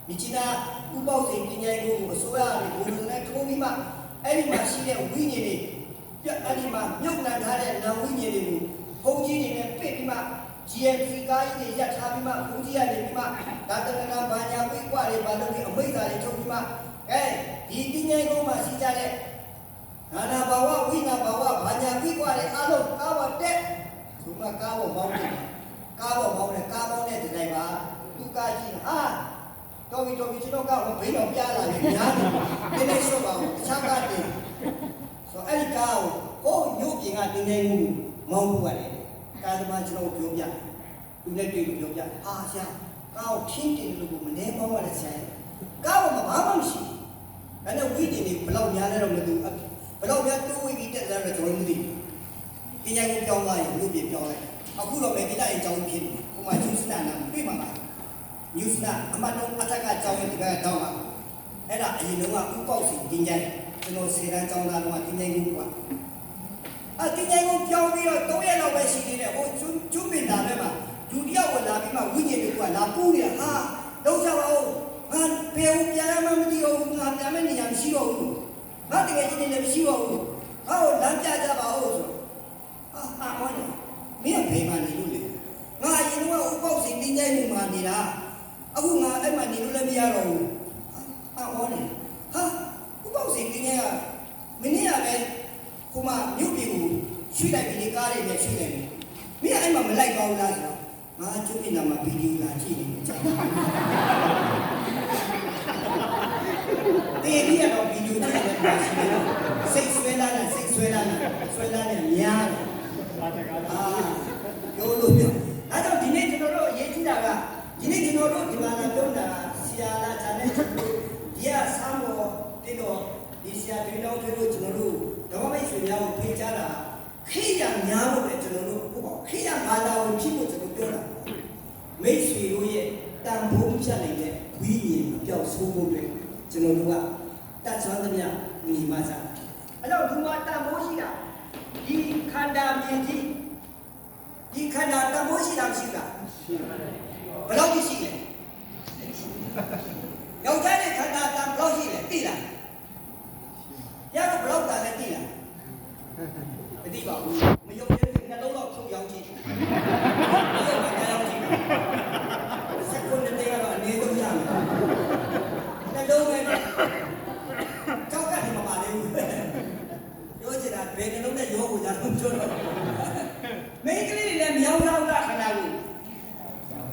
မြစ်ကြီးနားဥပောက်စိန်ပညာရေးကိုအစိုးရတွေဘုံနဲ့ထိုးပြီးမှအဲ့ဒီမှာရှိတဲ့ဝိညာဉ်တွေအဲ့ဒီမှာမြုပ်နှံထားတဲ့နာဝိညာဉ်တွေကိုဘုံကြီးတွေနဲ့ပြစ်ပြီးမှ GMC ကားကြီးတွေရပ်ထားပြီးမှဘုံကြီးကနေပြီးမှဒါတနာဘာညာပြိကွာတွေဘာလို့ဒီအမိန့်စာတွေထုတ်ပြီးမှဒီပညာရေးမှာရှိကြတဲ့နာနာဘာဝဝိနာဘာဝဘာညာပြိကွာတွေအားလုံးကားပေါ်တက်သူကကားပေါ်မောင်းတယ်ကားပေါ်မောင်းတယ်ကားမောင်းတဲ့တိုင်ပါသူကားကြီးဟာတော်ပြီကျွန်တော်ကဘိန်းတော်ပြလာတယ်ညာနေနေဆိုပါဦးတခြားကားတင်ဆိုအဲ့ဒီကားကိုဟိုညို ကတင်းနေမှုမောင်းဖို့ရတယ်ကာသမားကျွန်တော်ပြောပြသူနဲ့တွေ့လို့ပြောပြအာဆရာကောက်ချင်းတင်လို့ကိုမနေမောင်းရတဲ့ဆရာကောက်မှာဘာမှမရှိဒါနဲ့ဝိညာဉ်တွေဘလောက်များလဲတော့မသိဘူးဘလောက်များတိုးဝိပြီးတက်လာတော့ကျွန်တော်မသိဘူးပညာကိုပြောင်းသွားရင်လူပြပြောင်းလိုက်အခုတော့မေတ္တာအကြောင်းဖြစ်တယ်ဟိုမှာယူစနာနာတွေ့မှာပါယူစနာအမတ်တော်အထက်ကကြောင်းရဲ့ဒီကတော့ပါအဲ့ဒါအရင်တော့ဥပေါက်စီတင်ကြတယ်ကျွန်တော်စေတန်းကြောင်းသားတော့တင်ကြမှုကွာတင်ကြမှုပြောင်းပြီးတော့3ရက်လောက်ပဲရှိသေးတယ်ဟိုကျူးပင်တာပဲမှာဒုတိယဝင်လာပြီးမှဝိညာဉ်တွေကလာပူးနေတာဟာတော့ကြပါဦးငါဘယ်ဦးပြန်မှမသိတော့ဘူးငါပြန်မဲ့နေရာမရှိတော့ဘူးငါတကယ်ချင်းလည်းမရှိတော့ဘူးဟောလမ်းပြကြပါဦးဆိုဟာဟောနေမင်းဘယ်မှာနေလို့လဲငါအရင်ကဥပေါက်စီတင်ကြမှုမှာနေတာအခုငါအဲ့မှာနေလို့လည်းမရတော့ဘူးဟာဟောနေဟာဥပေါက်စီတင်ကြကမင်းရပဲဟိုမှာမြို့ပြည်ကိုရွှေ့လိုက်ပြီးကားတွေနဲ့ရွှေ့လိုက်မင်းအဲ့မှာမလိုက်ပါဘူးလားဆိုတော့ငါကျုပ်ပြည်နာမှာဗီဒီယိုလာကြည့်နေကြတယ်ဒီကတော့ဗီဒီယိုကြည့်နေတာရှိတယ်စိတ်ဆွဲလာတယ်ဆွဲလာတယ်များတယ်ပြောလို့ပြောအဲ့တော့ဒီနေ့ကျွန်တော်တို့ရေးကြည့်တာကဒီနေ့ကျွန်တော်တို့ဒီမှာလာပြောတာဆရာလာချာနဲ့ကျွန်တော်ဒီကဆမ်းပေါ်တိတော့ဒီဆရာတွေတော့တို့ကျွန်တော်တို့ဓမ္မမိတ်ဆွေများကိုဖိတ်ကြားတာခိရများလို့ပဲကျွန်တော်တို့ဟုတ်ပါခိရဘာသာဝင်ဖြစ်ဖို့ကျွန်တော်ပြောတာမိတ်ဆွေတို့ရဲ့တန်ဖိုးဖြတ်နိုင်တဲ့ဝိညာဉ်အပြောက်ဆိုးဖို့အတွက်ကျွန်တော်တို့ကတတ်ဆွမ်းသမျှညီမစားအဲ့တော့ဒီမှာတန်ဖိုးရှိတာဒီခန္ဓာမြင်ကြီးဒီခန္ဓာတန်ဖိုးရှိတာမရှိတာဘယ်လောက်ရှိလဲယောက်ျားရဲ့ခန္ဓာတန်ဘယ်လောက်ရှိလဲသိလားရတော့ဘယ်လောက်တန်လဲသိလားမသိပါဘူးမယုံရင်နှလုံးတော့ချုပ်ရောက်ကြည့်မယုံမှကြောက်ကြည့်စက္ကုန်းတဲ့ကတော့အနေသုံးရမယ်နှလုံးနဲ့ကြောက်ကဒီမှာပါလေဘူးပြောချင်တာဘယ်နှလုံးနဲ့ရောကိုကြတော့ပြောတော့မိန်းကလေးတွေလည်းမြောင်းရောက်တာခဏကို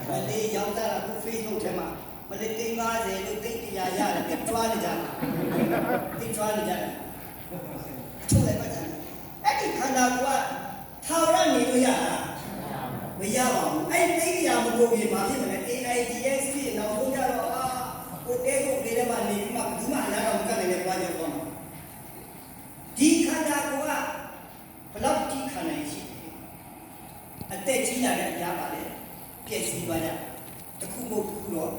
မလေးရောက်တာက Facebook ထဲမှာမလေး350လို့တိတ်တရားရတယ်ပြထွားနေကြတယ်တိတ်ထွားနေကြတယ်ထုတ်လိုက်ပါကြတယ်အဲ့ဒီခန္ဓာကထာဝရနေလို့ရတာမရပါဘူးအဲ့ဒီတိတ်တရားမကုန်ရင်ဘာဖြစ်မလဲ AIDS ဖြစ်နောက်ဆုံးကြတော့ဟိုတဲကိုလေးထဲမှာနေပြီးမှဘူးမှလာတော့မကနိုင်တဲ့ပွားကြတော့မှာဒီခန္ဓာကဘလောက်ကြီးခန္ဓာရှိအသက်ကြီးလာတဲ့အရာပါလေပြည့်စုံသွားကြတခုမဟုတ်ဘူးတော့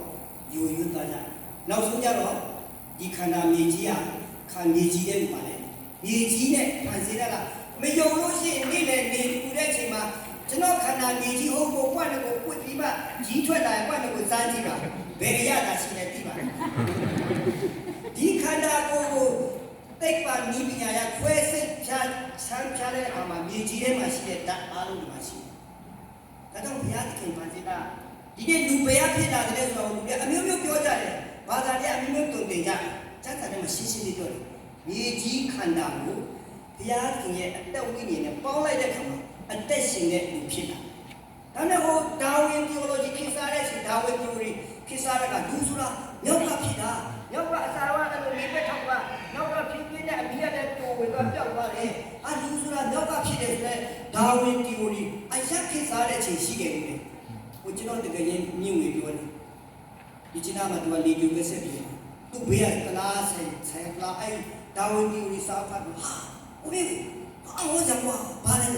ယိုယွန်းသွားကြနောက်ဆုံးကြတော့ဒီခန္ဓာမြေကြီးခန္ဓာမြေကြီးတဲ့ဥပါလေမြေကြီးနဲ့ဖန်ဆင်းတာကမယုံလို့ရှိရင်နေ့လေနေပူတဲ့အချိန်မှာကျွန်တော်ခန္ဓာမြေကြီးဟုတ်ကိုကွက်ကိုပွတ်ပြီးမှကြီးထွက်လာကွက်ကိုစားကြည့်ပါဘယ်ရတာရှိလဲသိပါဒီခန္ဓာကိုယ်ကိုတိတ်ပါနိပညာရခွဲစစ်ဖြာဆန်းဖြာတဲ့အခါမှာမြေကြီးထဲမှာရှိတဲ့ဓာတ်အားလုံးတွေမှာရှိတယ်ဒါကြောင့်ဘုရားသခင်ဖန်ဆင်းတာဒီနေ့လူဘယ်ရဖြစ်လာတယ်ဆိုတော့လူအမျိုးမျိုးပြောကြတယ်ဘာသာတရားအမျိုးမျိုးတုံတင်ကြတယ်စက္ကန့်ထဲမှာရှင်းရှင်းလေးပြောတယ်မြေကြီးခန္ဓာကိုဘုရားသခင်ရဲ့အသက်ဝိညာဉ်နဲ့ပေါင်းလိုက်တဲ့အခါမှာအသက်ရှင်တဲ့လူဖြစ်လာဒါနဲ့ဟိုဒါဝင် theology ခေတ်စားတဲ့ရှင်ဒါဝင် theory ခေတ်စားတဲ့ကလူဆိုတာမြောက်ကဖြစ်တာမြောက်ကအစာရဝအဲ့လိုနေပဲထောက်ကနောက်ကဖြစ်ပြတဲ့အပြည့်တဲ့တိုးဝင်ကပြောက်သွားတယ်လူဆိုတာမြောက်ကဖြစ်တယ်ဆိုတော့ဒါဝင် theory အရက်ခေတ်စားတဲ့ချိန်ရှိခဲ့တယ်ဟိုကျွန်တော်တကယ်ရင်မြင့်ဝေပြောတယ်ဒီချနာမှာသူကလေဒီယိုပဲဆက်ပြီးသူဘေးကကလားဆိုင်ကလားအဲ့ဒါဝင် theory စာဖတ်ဟာဦးလေးအော်ကြောင့်ဘာလဲ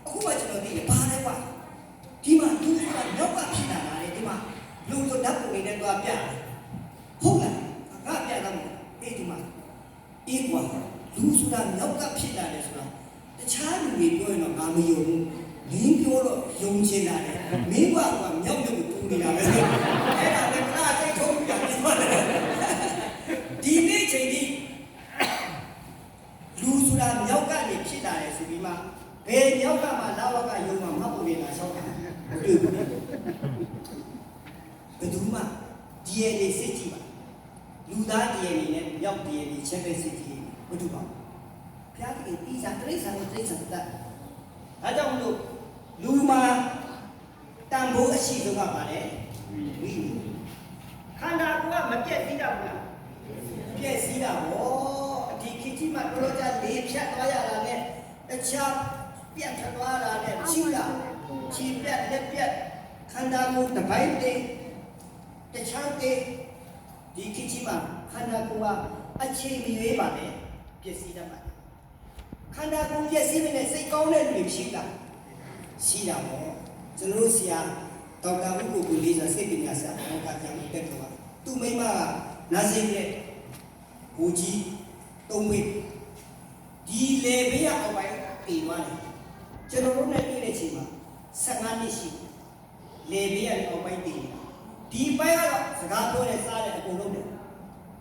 အခုမှကျွန်တော်သိတယ်ဘာလဲကွာဒီမှာလူဆိုတာမြောက်ကဖြစ်လာတာလေဒီမှာလူဆိုဓာတ်ပုံလေးနဲ့တွားပြတယ်ဟုတ်လားငါပြတာမဟုတ်အဲ့ဒီမှာအေးကွာလူဆိုတာမြောက်ကဖြစ်လာတယ်ဆိုတာတခြားလူတွေပြောရင်တော့ငါမယုံဘူးမင်းပြောတော့ယုံချင်တာလေမင်းကမြောက်မြောက်ကိုတူနေတာပဲအဲ့ဒါလည်းခဏစိတ်ထုံးပြန်ပြီးသွားတယ်ဒီနေ့ချိန်ဒီလူဆိုတာမြောက်ကနေဖြစ်လာတယ်ဆိုပြီးမှဘယ်မြောက်ကမှလာဝကယုံမှာမဟုတ်ဘူးလားရှောက်တာတွေ့ဘူးဘယ်သူမှ DNA စစ်ကြည့်ပါလူသား DNA နဲ့မြောက် DNA ချက်ပဲစစ်ကြည့်မတူပါဘူးဘုရားသခင်တိကျတိရစ္ဆာန်ကိုတိရစ္ဆာန်တတ်ဒါကြောင့်မလို့လူမှာတန်ဖိုးအရှိဆုံးကပါလေဝိညာဉ်ခန္ဓာကိုယ်ကမပြည့်စည်တာဘူးလားပြည့်စည်တာဗောဒီခေတ်ကြီးမှာတော်တော်ကြာလေးဖြတ်သွားရတာနဲ့တခြား ပြတ်ထွက်သွားတာနဲ့ချီတာချီပြတ်လက်ပြတ်ခန္ဓာကိုယ်တစ်ပိုင်းတည်းတခြားတည်းဒီခေတ်ကြီးမှာခန္ဓာကိုယ်ကအချိန်မရွေးပါနဲ့ပျက်စီးတတ်ပါတယ်ခန္ဓာကိုယ်ပျက်စီးနေတဲ့စိတ်ကောင်းတဲ့လူတွေရှိတာပေါ့ကျွန်တော်ဆရာဒေါက်တာဥက္ကုလေးဆိုစိတ်ပညာဆရာဘောကကြောင်တက်တော့သူ့မိမကနာစိတ်ရဲ့ဘူကြီးသုံးဝေးဒီလေဘေးအောက်ပိုင်းပြေးသွားတယ်ကျွန်တော်တို့နဲ့တွေ့တဲ့အချိန်မှာ15နှစ်ရှိလေဘေးအောက်ပိုင်းပြေးဒီပိုင်းကတော့စကားပြောတဲ့စားတဲ့အကုန်လုံးတယ်ဒါ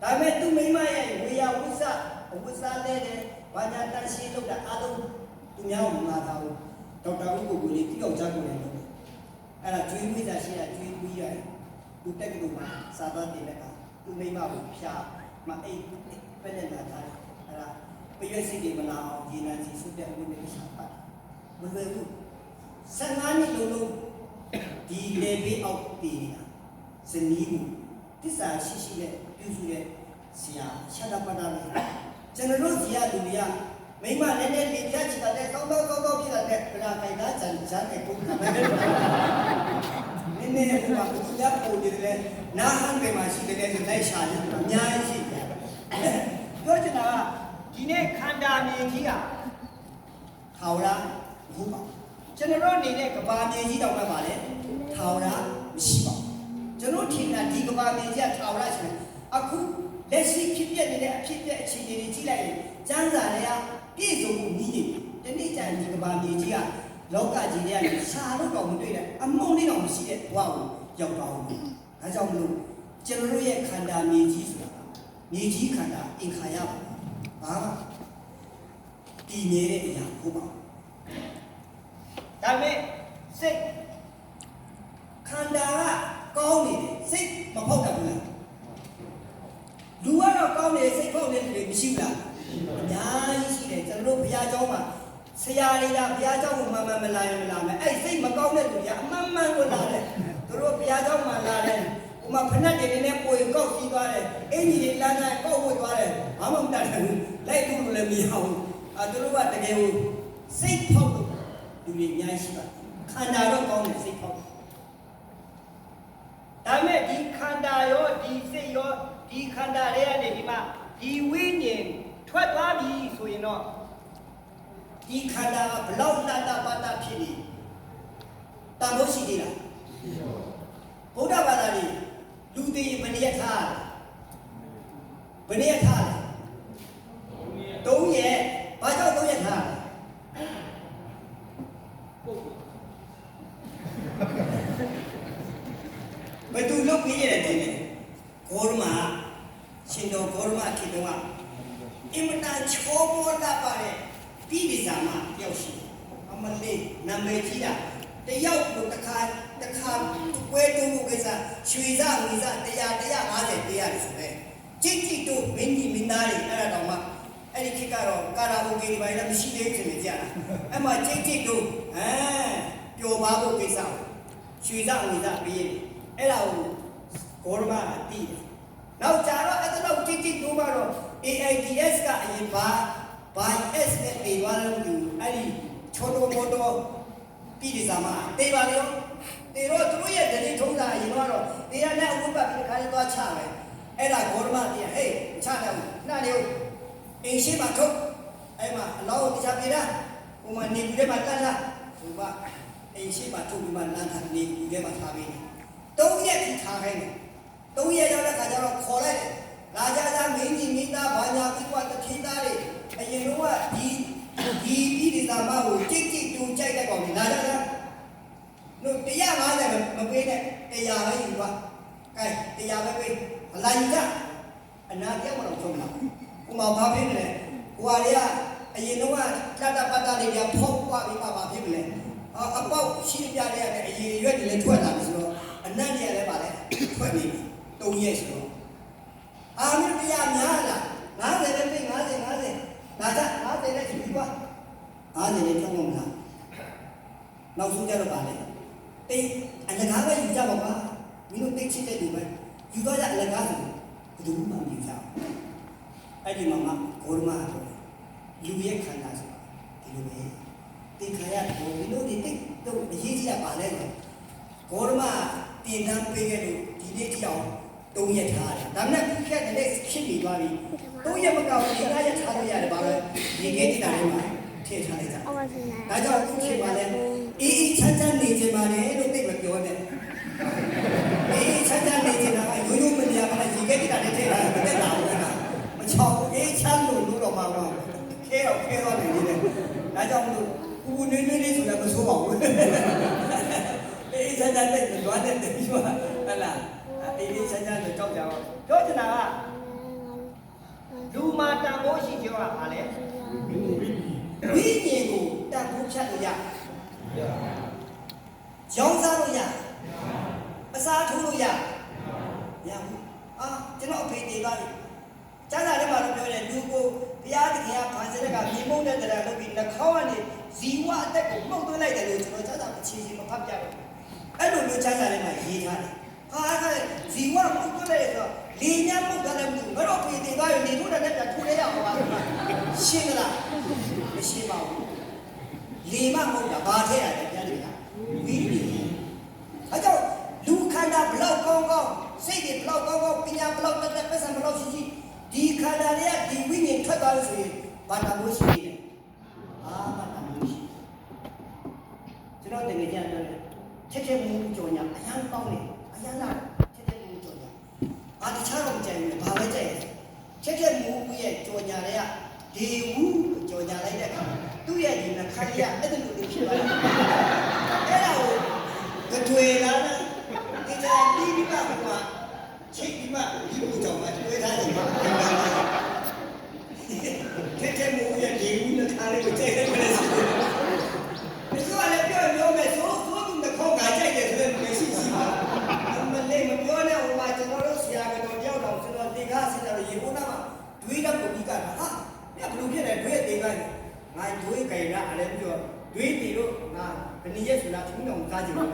ပေမဲ့သူ့မိမရဲ့ဝေယဝိသအဝိသတဲ့ဘာညာတန်ရှင်းလုပ်တာအားလုံးသူများကိုမလာတာဘူးဒေါက်တာဥက္ကုလေးတိအောင်ကြားကိုလည်းလုပ်တယ်အဲ့ဒါကျွေးဝိသရှိတာကျွေးပြီးရတယ်သူတက်ကလူမှာစာသားတင်တဲ့ကသူ့မိမကိုဖြာမအိတ်ပဲနဲ့လာတာအဲ့ဒါပရွက်စိတ်တွေမလာအောင်ရေနံစီစွတ်တဲ့အဝိနည်းရှာပတ်မလွယ်ဘူး15နှစ်လုံးဒီလေဘေးအောက်ပြေးနေတာဇနီးကိုတစ္ဆာရှိနဲ့ပြုစုတဲ့ဆရာရှက်တာပတ်တာလေကျွန်တော်တို့ဇီယာလူတွေကမိမလည်းလည်းလေပြချတာတဲ့ကောင်းဖြစ်တာတဲ့ဗလာခိုင်တာဇန်တဲ့ပုံကမဲ့တယ်နည်းနည်းကဘုရားပုံတယ်နာဟန်ပဲမှာရှိတယ်ဆိုလိုက်ရှာတယ်အများကြီးရှိတယ်ပြောချင်တာကဒီနေ့ခန္ဓာမြေကြီးကထာဝရမဟုတ်ပါကျွန်တော်နေတဲ့ကဘာမြေကြီးတောင်မှပါလေထာဝရမရှိပါကျွန်တော်ထင်တာဒီကဘာမြေကြီးကထာဝရရှိတယ်အခုလက်ရှိဖြစ်ပြနေတဲ့အဖြစ်ပြအခြေအနေတွေကြည့်လိုက်ရင်ကျမ်းစာတွေကပြည့်စုံမှုနည်းနေဒီနေ့ကျရင်ဒီကဘာမြေကြီးကလောကကြီးတွေကရှာလို့တော့မတွေ့တဲ့အမုန်းလေးတော့မရှိတဲ့ဘဝကိုရောက်သွားဘူးဒါကြောင့်မလို့ကျွန်တော်တို့ရဲ့ခန္ဓာမြေကြီးဆိုတာမြေကြီးခန္ဓာအင်္ခါရပါဘာမှတည်နေတဲ့အရာဟုတ်ပါဒါပေမဲ့စိတ်ခန္ဓာကကောင်းနေတယ်စိတ်မဖောက်တတ်ဘူးလားလူကတော့ကောင်းနေစိတ်ဖောက်နေတယ်မရှိဘူးလားအများကြီးရှိတယ်ကျွန်တော်တို့ဘုရားကျောင်းမှာဆရာလေးကဘုရားကျောင်းကိုမလာရင်မလာမယ်အဲ့စိတ်မကောင်းတဲ့လူကအမှန်ကိုလာတယ်သူတို့ဘုရားကျောင်းမှာလာတယ်ဥမာဖဏတ်တွေနဲ့ပွေကောက်ပြီးသွားတယ်အင်ကြီးတွေလမ်းလမ်းကောက်ဝတ်သွားတယ်ဘာမှမတတ်ဘူးလိုက်တူလို့လည်းမရဘူးသူတို့ကတကယ်ကိုစိတ်ဖောက်လို့လူတွေအများကြီးရှိပါခန္ဓာတော့ကောင်းတယ်စိတ်ဖောက်ဒါပေမဲ့ဒီခန္ဓာရောဒီစိတ်ရောဒီခန္ဓာတွေကနေဒီမှာဒီဝိညာဉ်ထွက်သွားပြီဆိုရင်တော့ဒီခန္ဓာကဘလောက်တတ်တာပါတာဖြစ်နေတန်ဖို့ရှိသေးလားဘုရားဘာသာကြီးလူတွေဘယ်နည်းထားဘယ်နည်းထားလဲ3ရက်ဘာကြောင့်3ရက်ထားဘယ်သူလုပ်ပြီးရတယ်တဲ့ဂေါရမရှင်တော်ဂေါရမခေတ္တကအင်မတန်ချောမောတတ်ပါတယ်ပြည်ပဇာမတယောက်ရှိအမလေးနာမည်ကြီးတာတယောက်ကိုတစ်ခါကွဲတူမှုကိစ္စရွှေစငွေစ100 150ပေးရတယ်ဆိုပဲကြည့်တို့မင်းကြီးမင်းသားတွေအဲ့ဒါတော့မှအဲ့ဒီခေတ်ကတော့ကာရာအိုကေတွေဘာလဲမရှိသေးဘူးဆိုကြတာအဲ့မှာကြည့်တို့ပျော်ပါဖို့ကိစ္စရွှေစငွေစပေးရတယ်အဲ့ဒါကိုဂေါရမကတည်တယ်နောက်ကြတော့အဲ့တော့ကြည့်တို့မှာတော့ AIDS ကအရင်ဘာ S နဲ့တေသွားလို့သူအဲ့ဒီချိုတိုမိုတိုပြည်ဒီဇာမတေပါလေတေတော့သူရဲ့ဒလိထုံးတာအရင်တော့တေရနဲ့ဥပ္ပပိခါလေးသွားချမယ်အဲ့ဒါဂေါရမတေဟေးချတယ်နှနေအင်းရှိပါထုတ်အဲ့မှာအလောင်းတရားပြေတာဟိုမှာနေပြီးမှတတ်လားဟိုကအင်းရှိပါထုတ်ပြီးမှလမ်းထားနေပြီးမှထားပြီး3ရက်ထိထားခိုင်းတယ်3ရက်ရောက်တဲ့ခါကျတော့ခေါ်လိုက်တယ်လာကြမင်းကြီးမိသားဘာညာပြီးတော့တထေးသားတွေအရင်တော့ဒီပြည်ဒီသာမကိုကြိတ်တူကြိုက်တဲ့ကောင်တွေလာကြတို့150မပေးနဲ့100ပဲယူပါကဲ100ပဲပေးအလိုက်ကြအနာပြောက်မလို့ဆုံးလာဟိုမှာဘာဖြစ်မလဲဟိုဟာတွေကအရင်တော့တတ်ပတ်တာတွေကဖောက်သွားပြီးမှဘာဖြစ်မလဲအပေါက်ရှိပြတဲ့ကအရင်ရွက်တွေလည်းထွက်လာပြီဆိုတော့အနတ်တွေကလည်းပါလေထွက်နေပြီ3ရက်ဆိုတော့အာမင်းတရားများလား50နဲ့ပြင်50လာကြ50နဲ့ကြည့်ပြီးပါ50နဲ့ကြောက်မလားနောက်ဆုံးကြတော့ပါလေတိတ်အလကားပဲယူကြပါပါမင်းတို့တိတ်ချစ်တဲ့လူပဲယူတော့ကြအလကားဆိုဘယ်သူမှမယူကြအဲ့ဒီမှာဂေါရမလူရဲ့ခန္ဓာဆိုတာဒီလိုပဲ တင်ခါရကိုဒီလိုဒီတိတ်တော့အရေးကြီးတာပါလဲဘောရမတင်တန်းပေးခဲ့လို့ဒီနေ့ထိအောင်3ရက်ထားတယ်ဒါနဲ့ခက်တဲ့ဖြစ်နေသွားပြီ3ရက်မကောက်ဒီ9ရက်ထားလို့ရတယ်ဘာလဲဒီကိစ္စတွေမှာထည့်ထားလိုက်တာဒါကြောင့်အခုချိန်မှာလဲအေးချမ်းချမ်းနေကြပါလေလို့သိမပြောနဲ့အေးချမ်းချမ်းနေကြတာကရိုးရိုးမနေရပါနဲ့ဒီကိစ္စတွေထည့်ထားတယ်မတက်တာဘူးလားမချောင်းအေးချမ်းလို့တော့မှာတော့ခဲတော့နေနေတယ်ဒါကြောင့်မလို့ဦးနေနေလေးဆိုလည်းမဆိုးပါဘူးအေးချမ်းချမ်းနဲ့လွားတဲ့ပြီးတော့ဟလာအေးချမ်းချမ်းနဲ့ကြောက်ကြတော့ပြောချင်တာကလူမာတန်ဖိုးရှိကြောတာပါလေဝိညာဉ်ကိုတန်ဖိုးဖြတ်လို့ရရောင်းစားလို့ရအစားထိုးလို့ရရဘူးကျွန်တော်အဖေတည်သွားပြီကျမ်းစာထဲမှာတော့ပြောတယ်လူကိုဘုရားသခင်ကဖန်ဆင်းတဲ့ကမြေမုန်းတဲ့တရားလုပ်ပြီးနှာခေါင်းကနေဇီဝအသက်ကိုမှုတ်သွင်းလိုက်တယ်လို့ကျွန်တော်ကျမ်းစာအခြေစီမဖတ်ပြတော့အဲ့လိုမျိုးကျမ်းစာထဲမှာရေးထားတယ်ဇီဝမှုတ်သွင်းလိုက်ဆိုတော့လေညမှုတ်တယ်လို့ငါတို့ဖေတည်သွားရင်နေထိုးတဲ့နဲ့ပြန်ထိုးရရအောင်ပါရှင်းလားမရှင်းပါဘူးလေမမှုတ်တာဘာထဲရတယ်ပြန်လေတာဝိညာဉ်အဲကြောင့်လူခန္ဓာဘလောက်ကောင်းကောင်းစိတ်တွေဘလောက်ကောင်းကောင်းပညာဘလောက်တက်တက်ပတ်စံဘလောက်ရှိရှိဒီခန္ဓာတွေကဒီဝိညာဉ်ထွက်သွားလို့ဆိုရင်ဘာသာလို့ရှိနေတယ်ဘာသာလို့ရှိကျွန်တော်တကယ်ကြတယ်ချက်မှုကြော်ညာအရန်ကောင်းတယ်အရန်လာချက်မှုကြော်ညာတခြားတော့မကြိုက်ဘူးဘာပဲကြိုက်ချက်မှုရဲ့ကြော်ညာတွေကဒီဝူကြော်ညာလိုက်တဲ့အခါသူ့ရဲ့ဒီနှခါရအဲ့ဒါလိုဖြစ်သွားတယ်အဲ့ဒါကိုကြွေလာတာဒီကြပြီးပါကွာချိတ်ပြီးမှဒီလိုကြောင့်မှတွေ့ထားတယ်မှာတဲ့မိုးရဲ့ဒီဦးနဲ့ခါလေးကိုကြိုက်တယ်မလဲဆိုတော့ဒီကလည်းပြောမယ်ဆိုသူကခေါင်းကကြိုက်တယ်ဆိုတော့မရှိပါဘူးမလေးမပြောနဲ့ဟိုမှာကျွန်တော်တို့ဆရာကတော့ကြောက်တော့ကျွန်တော်တင်ကားစစ်တော့ရေဦးနာမှာတွေးတော့ကိုပြီးကတာဟာဘယ်လိုဖြစ်လဲတွေးတင်ကားငါတွေးကြိုင်ရအဲ့ပြောတွေးတီလို့ငါဘယ်နည်းရဆိုလားသူတို့ကားကြည့်ဘူး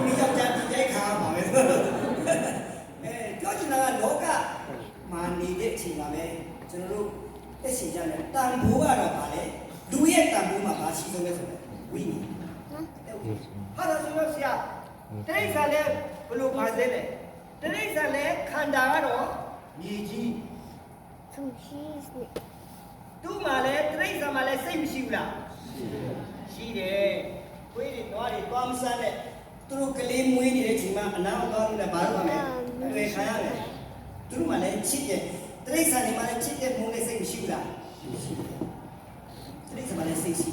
မိယောက်ျားဒီကြိုက်ခါပါပဲပြောချင်တာကလောကမှာနေတဲ့အချိန်မှာပဲကျွန်တော်တို့တက်ရှိကြတယ်တန်ဖိုးကတော့ဗာလေလူရဲ့တန်ဖိုးမှာဗာရှိဆုံးလဲဆိုတော့ဝိညာဉ်ဟာဒါဆိုတော့ဆရာတိရစ္ဆာန်လည်းဘလို့ပါသေးလဲတိရစ္ဆာန်လည်းခန္ဓာကတော့မြေကြီးသူ့မှာလည်းတိရစ္ဆာန်မှာလည်းစိတ်မရှိဘူးလားရှိတယ်ခွေးတွေသွားမစမ်းနဲ့သူတို့ကလေးမွေးနေတဲ့ချိန်မှာအနားသွားလို့လည်းဘာလို့ပါလဲတွေ့ခံရတယ်သူတို့မှလည်းချစ်တယ်တိရစ္ဆာန်တွေမှလည်းချစ်တဲ့မုန်းတဲ့စိတ်မရှိဘူးလားတိရစ္ဆာန်မှလည်းစိတ်ရှိ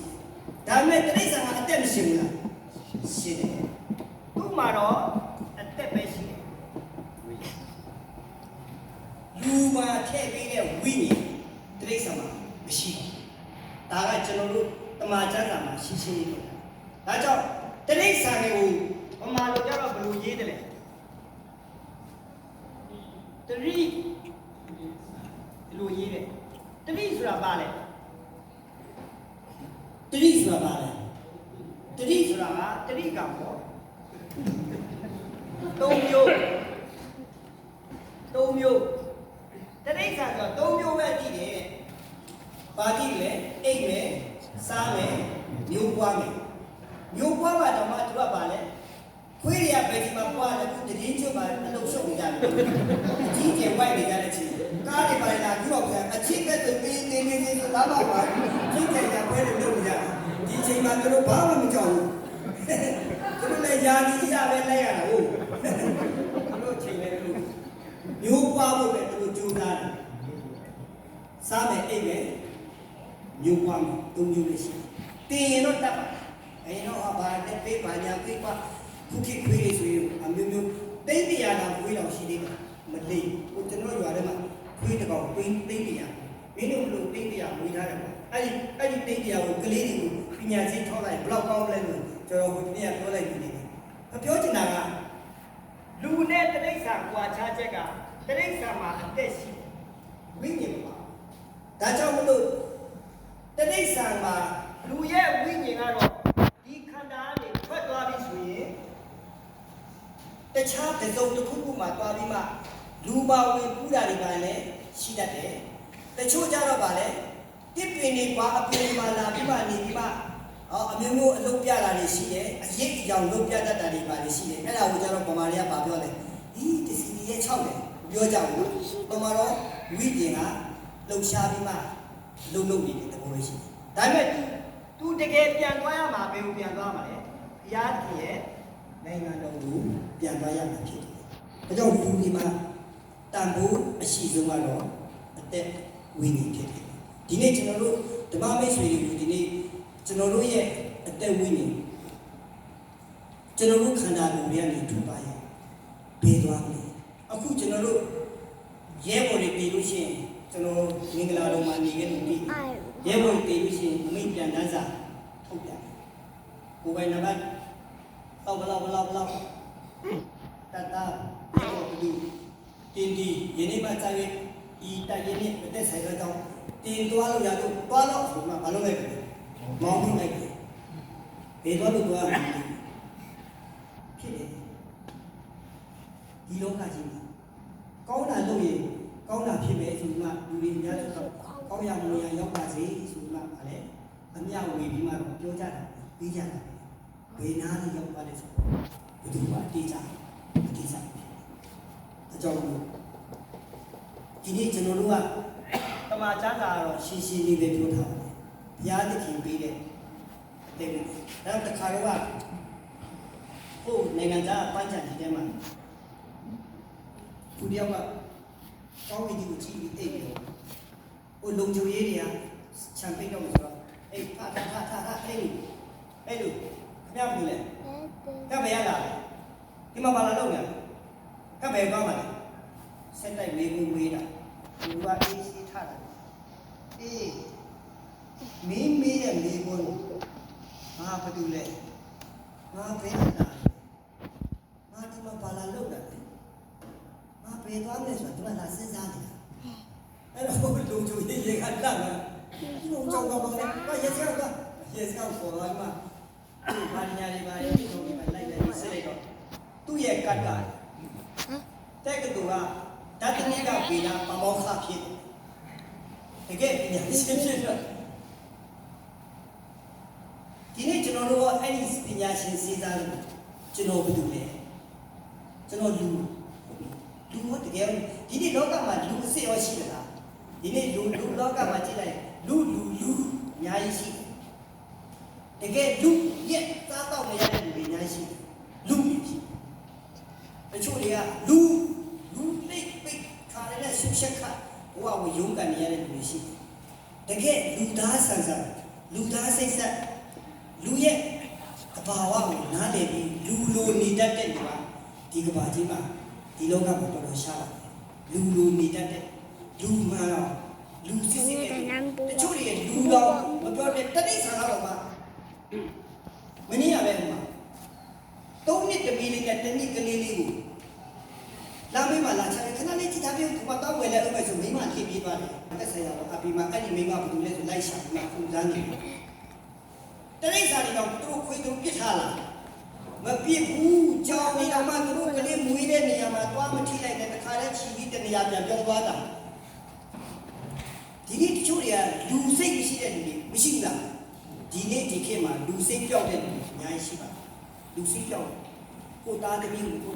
ဒါပေမဲ့တိရစ္ဆာန်ကအသက်မရှိဘူးလားရှိတယ်သူ့မှာတော့အသက်ပဲရှိတယ်လူမှာထည့်ပေးတဲ့ဝိညာဉ်တိရစ္ဆာန်မှာမရှိဘူးဒါကကျွန်တော်တို့တမန်ကျမ်းစာမှာရှင်းရှင်းလေးပြောတာဒါကြောင့်တိရစ္ဆာန်တွေကိုဘယ်မှာလို့ကြတော့ဘယ်လိုရေးတယ်လဲတတိဒီလိုရေးတယ်တတိဆိုတာဘာလဲတတိဆိုတာဘာလဲတတိဆိုတာကတတိကပေါ့၃မျိုးတတိကဆိုတော့၃မျိုးပဲကြည့်တယ်ဘာကြည့်လဲအိတ်မယ်စားမယ်မျိုးပွားမယ်မျိုးပွားမှာတော့မှသူကဘာလဲခွေးတွေကဘယ်ဒီမှာပွားလဲသူတည်င်းချုပ်မှာအလုပ်ရှုပ်နေကြတယ်ကြီးကျယ်ဝိုက်နေကြတဲ့အချိန်ကားတွေပါလာပြီးတော့အချင်းပဲသူပေးနေဆိုတော့ပါကြီးကျယ်ရပွဲတွေလုပ်နေကြဒီချိန်မှာသူတို့ဘာမှမကြောက်ဘူးသူတို့လည်းယာကြီးရပဲလဲရတာဟုတ်သူတို့ချိန်လည်းလို့မျိုးပွားဖို့ပဲသူတို့ကြိုးစားတယ်စားမယ်အိတ်မယ်မျိုးပွားမယ်၃မျိုးပဲရှိတယ်ရင်တော့တတ်ပါဘယ်တော့ဘာနဲ့ပေးပါညာပေးပါခုခေတ်ခွေးလေးဆိုရင်အမျိုးမျိုးသိန်းတရားတောင်ခွေးတော်ရှိသေးတယ်မလေးကိုကျွန်တော်ရွာထဲမှာခွေးတစ်ကောင်သိန်းတရားမင်းတို့ဘလို့သိန်းတရားမွေးထားတယ်ပေါ့အဲ့ဒီသိန်းတရားကိုကလေးတွေကိုပညာရှိထောက်လိုက်ဘလောက်ကောင်းလဲလို့ကျွန်တော်ဟိုတနေ့ကပြောလိုက်ပြီပြောချင်တာကလူနဲ့တိရစ္ဆာန်ကွာခြားချက်ကတိရစ္ဆာန်မှာအသက်ရှိဝိညာဉ်ပါဒါကြောင့်မလို့တိရစ္ဆာန်မှာလူရဲ့ဝိညာဉ်ကတော့ဒီခန္ဓာကနေထွက်သွားပြီဆိုရင်တခြားတစ်စုံတစ်ခုခုမှာသွားပြီးမှလူပါဝင်ပူတာတွေကလည်းရှိတတ်တယ်တချို့ကြတော့ဗာလဲတစ်ပင်တွေပါအပင်မှာလာပြီးမှနေပြီးမှ အမျိုးမျိုးအလုပ်ပြတာတွေရှိတယ်အရေးအကြောင်းလုပ်ပြတတ်တာတွေပါလေရှိတယ်အဲ့ဒါကိုကျတော့ပမာတွေကပါပြောတယ်ဒီတစီဒီရဲ့6တယ်ပြောကြဘူးပမာတော့ဝိပြင်ကလှုပ်ရှားပြီးမှလုပ်နေတဲ့သဘောလေးရှိတယ်ဒါပေမဲ့သူတကယ်ပြန်သွားရမှာဘယ်ကိုပြန်သွားမှာလဲဘုရားတည်ရဲ့နိုင်ငံတော်ကိုပြန်သွားရမှာဖြစ်တယ်ဒါကြောင့်လူဒီမှာတန်ဖိုးအရှိဆုံးကတော့အသက်ဝိညာဉ်ဖြစ်တယ်ဒီနေ့ကျွန်တော်တို့ဓမ္မမိတ်ဆွေတွေကိုဒီနေ့ကျွန်တော်တို့ရဲ့အသက်ဝိညာဉ်ကျွန်တော်တို့ခန္ဓာကိုယ်တွေကနေထွက်ပါရဲ့ပေးသွားမယ်အခုကျွန်တော်တို့ရဲဘော်တွေပြည်လို့ရှိရင်ကျွန်တော်မင်္ဂလာတော်မှာနေခဲ့လို့ပြီးရဲဘော်ပြည်လို့ရှိရင်အမိပြန်တန်းစာထုတ်ပြကိုယ်ပိုင်နံပါတ်တော့ဘလောက်တတ်တာရဲဘော်ပြည်တင်းဒီယနေ့မှစာရေးဤတိုင်ရင်းနဲ့အသက်ဆိုင်တော့တောင်းတင်သွားလို့ရတော့သွားတော့ဆိုမှဘာလို့လဲမောင်းလိုက်တယ်ဘယ်တော့လို့သွားဖြစ်တယ်ဒီလောကကြီးမှာကောင်းတာလုပ်ရင်ကောင်းတာဖြစ်မယ်ဆိုမှလူတွေများတော့ကောင်းရမလို့ရရောက်ပါစေဆိုမှဗာလဲအမြဝေပြီးမှပြောကြတာပြီးကြတာဘယ်နာလေးရောက်ပါလဲဆိုဘယ်သူမှတေးကြမတေးကြအကြောင်းဒီနေ့ကျွန်တော်တို့ကတမန်ကျမ်းစာကတော့ရှင်းရှင်းလေးပဲပြောထားပါတယ်ဘုရားသခင်ပေးတဲ့တဲ့ဒါတခါတော့ဟိုနိုင်ငံသားပန်းချန်ဒီထဲမှာသူတယောက်ကကောင်းကင်ကြီးကိုကြည့်ပြီးအိတ်တယ်ဟိုလုံချိုရေးတွေကချန်ပိတ်တော့ဆိုတော့အေးဖာအေးလို့ခမရဘူးလေကဘယ်ရလာဒီမှာဘာလာလုပ်လဲကဘယ်ကောင်းပါလဲစက်တိုက်မေးတာသူကအေးစီးထားတယ်အေးမင်းမေးတဲ့မေးဖို့ငါဘာတူလဲငါဘယ်လာငါဒီမှာဘာလာလုပ်တာလဲငါဘယ်သွားမလဲဆိုတော့သူကလာစဉ်းစားနေတာအဲ့တော့လုံချိုရေးကလာတာဒီလိုကြောက်တော့ဘာရဲစကောက်ပေါ်လာမှာဘာညာလေးပါရဲ့ဒီလိုမျိုးလိုက်စစ်လိုက်တော့သူ့ရဲ့ကတ်ကတဲ့ကတူကဓာတ်တနည်းကပေးတာပမောက္ခဖြစ်တကယ်ပညာရှင်ဖြစ်တော့ဒီနေ့ကျွန်တော်တို့ကအဲ့ဒီပညာရှင်စဉ်းစားလို့ကျွန်တော်ဘယ်လိုလဲကျွန်တော်လူကတကယ်ဒီနေ့လောကမှာလူအစ်ရောရှိတယ်လားဒီနေ့လူလောကမှာကြည့်လိုက်လူအများကြီးရှိတကယ်လူရဲ့စားတော့မရတဲ့လူတွေအများကြီးရှိလူဖြစ်တချို့တွေကလူလိတ်ပိတ်ခါရတဲ့ဆုရှက်ခဘဝကိုယုံကန်နေရတဲ့လူတွေရှိတယ်တကယ်လူသားဆန်ဆန်လူသားစိတ်ဆက်လူရဲ့အဘာဝကိုနားလည်ပြီးလူလိုနေတတ်တဲ့လူကဒီကဘာကြီးမှာဒီလောကမှာတော်တော်ရှားပါတယ်လူလိုနေတတ်တဲ့လူမှန်တော့လူစစ်စစ်တဲ့တချို့တွေလူတော့မပြောတဲ့တတိဆန်တော့မှမင်းရပဲမှာ၃နှစ်တမီလေးနဲ့တစ်နှစ်ကလေးလေးကိုလာမေးမှလာချတယ်ခဏလေးကြည့်ထားပြီးဘာတော့ဝယ်လဲလို့ပဲဆိုမိမခေပြေးသွားတယ်တက်ဆက်ရတော့အပီမှာအဲ့ဒီမိမဘာလို့လဲဆိုလိုက်ရှာပြီးမှခုစားနေတယ်တရိစ္ဆာန်တွေတော့သူတို့ခွေးသူပြစ်ထားလာမပြစ်ဘူးကြောင်နေတော့မှသူတို့ကလေးမွေးတဲ့နေရာမှာသွားမထိလိုက်တဲ့တခါလဲချီပြီးတနေရာပြန်ပြောင်းသွားတာဒီနေ့တချို့တွေကလူစိတ်ရှိတဲ့လူတွေမရှိဘူးလားဒီနေ့ဒီခေတ်မှာလူစိတ်ပြောက်တဲ့လူအများကြီးရှိပါတယ်လူစိတ်ပြောက်ကိုသားသမီးကို